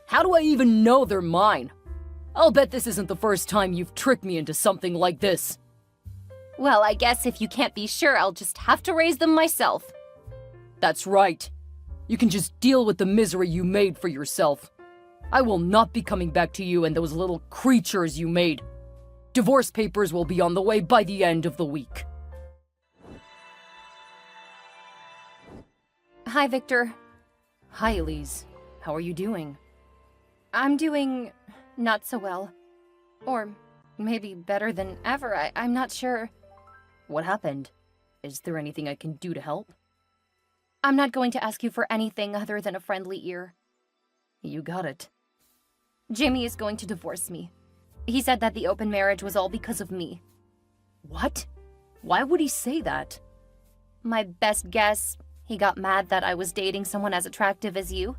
How do I even know they're mine? I'll bet this isn't the first time you've tricked me into something like this. Well, I guess if you can't be sure, I'll just have to raise them myself. That's right. You can just deal with the misery you made for yourself. I will not be coming back to you and those little creatures you made. Divorce papers will be on the way by the end of the week. Hi, Victor. Hi, Elise. How are you doing? I'm doing not so well. Or maybe better than ever. I'm not sure. What happened? Is there anything I can do to help? I'm not going to ask you for anything other than a friendly ear. You got it. Jamie is going to divorce me. He said that the open marriage was all because of me. What? Why would he say that? My best guess, he got mad that I was dating someone as attractive as you.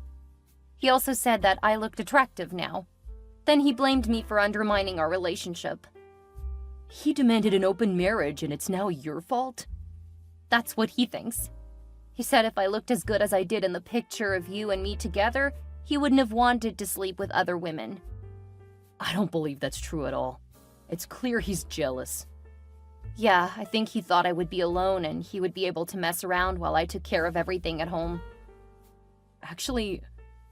He also said that I looked attractive now. Then he blamed me for undermining our relationship. He demanded an open marriage and it's now your fault? That's what he thinks. He said if I looked as good as I did in the picture of you and me together, he wouldn't have wanted to sleep with other women. I don't believe that's true at all. It's clear he's jealous. Yeah, I think he thought I would be alone and he would be able to mess around while I took care of everything at home. Actually,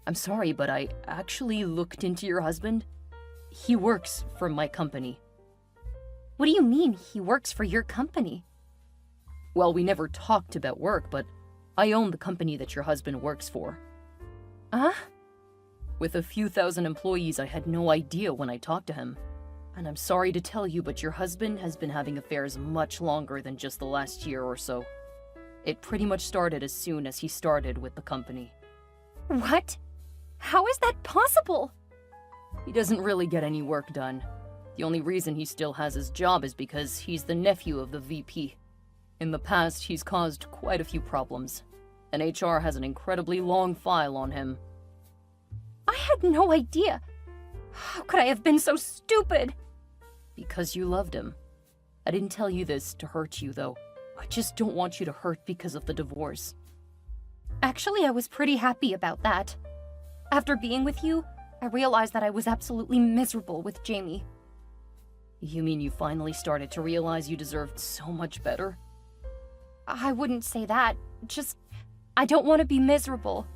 I'm sorry, but I actually looked into your husband. He works for my company. What do you mean, he works for your company? Well, we never talked about work, but I own the company that your husband works for. Huh? With a few thousand employees, I had no idea when I talked to him. And I'm sorry to tell you, but your husband has been having affairs much longer than just the last year or so. It pretty much started as soon as he started with the company. What? How is that possible? He doesn't really get any work done. The only reason he still has his job is because he's the nephew of the VP. In the past, he's caused quite a few problems, and HR has an incredibly long file on him. I had no idea. How could I have been so stupid? Because you loved him. I didn't tell you this to hurt you, though. I just don't want you to hurt because of the divorce. Actually, I was pretty happy about that. After being with you, I realized that I was absolutely miserable with Jamie. You mean you finally started to realize you deserved so much better? I wouldn't say that. Just, I don't want to be miserable.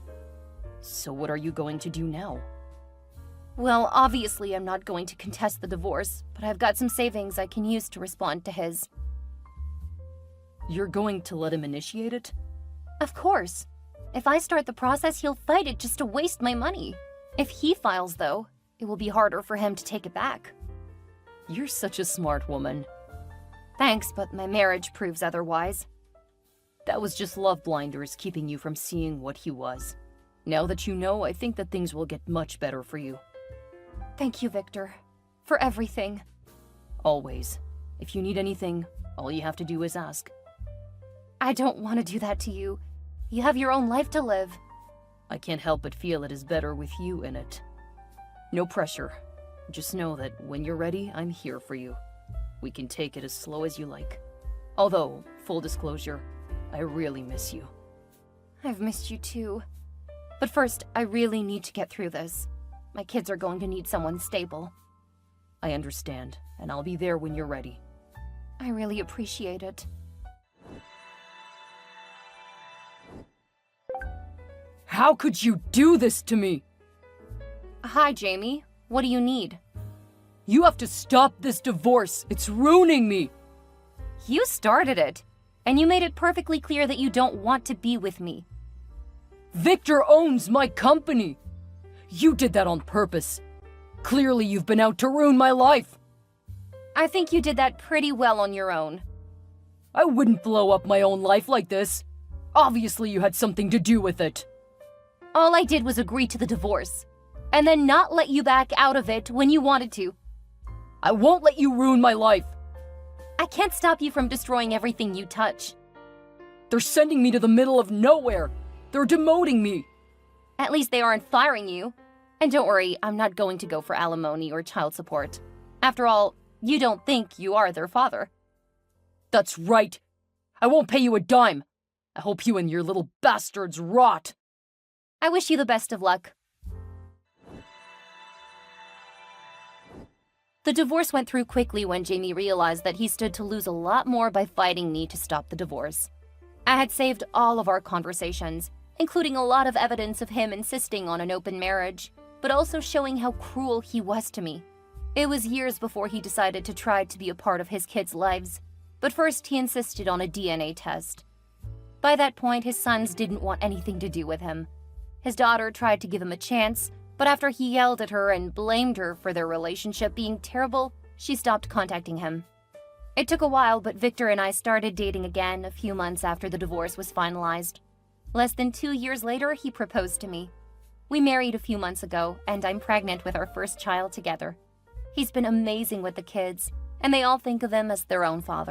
So what are you going to do now? Well, obviously I'm not going to contest the divorce, but I've got some savings I can use to respond to his. You're going to let him initiate it? Of course. If I start the process, he'll fight it just to waste my money. If he files, though, it will be harder for him to take it back. You're such a smart woman. Thanks, but my marriage proves otherwise. That was just love blinders keeping you from seeing what he was. Now that you know, I think that things will get much better for you. Thank you, Victor. For everything. Always. If you need anything, all you have to do is ask. I don't want to do that to you. You have your own life to live. I can't help but feel it is better with you in it. No pressure. Just know that when you're ready, I'm here for you. We can take it as slow as you like. Although, full disclosure, I really miss you. I've missed you too. But first, I really need to get through this. My kids are going to need someone stable. I understand, and I'll be there when you're ready. I really appreciate it. How could you do this to me? Hi, Jamie. What do you need? You have to stop this divorce. It's ruining me. You started it, and you made it perfectly clear that you don't want to be with me. Victor owns my company. You did that on purpose. Clearly you've been out to ruin my life. I think you did that pretty well on your own. I wouldn't blow up my own life like this. Obviously you had something to do with it. All I did was agree to the divorce, and then not let you back out of it when you wanted to. I won't let you ruin my life. I can't stop you from destroying everything you touch. They're sending me to the middle of nowhere. They're demoting me. At least they aren't firing you. And don't worry, I'm not going to go for alimony or child support. After all, you don't think you are their father. That's right. I won't pay you a dime. I hope you and your little bastards rot. I wish you the best of luck. The divorce went through quickly when Jamie realized that he stood to lose a lot more by fighting me to stop the divorce. I had saved all of our conversations, including a lot of evidence of him insisting on an open marriage, but also showing how cruel he was to me. It was years before he decided to try to be a part of his kids' lives, but first he insisted on a DNA test. By that point, his sons didn't want anything to do with him. His daughter tried to give him a chance, but after he yelled at her and blamed her for their relationship being terrible, she stopped contacting him. It took a while, but Victor and I started dating again a few months after the divorce was finalized. Less than 2 years later, he proposed to me. We married a few months ago, and I'm pregnant with our first child together. He's been amazing with the kids, and they all think of him as their own father.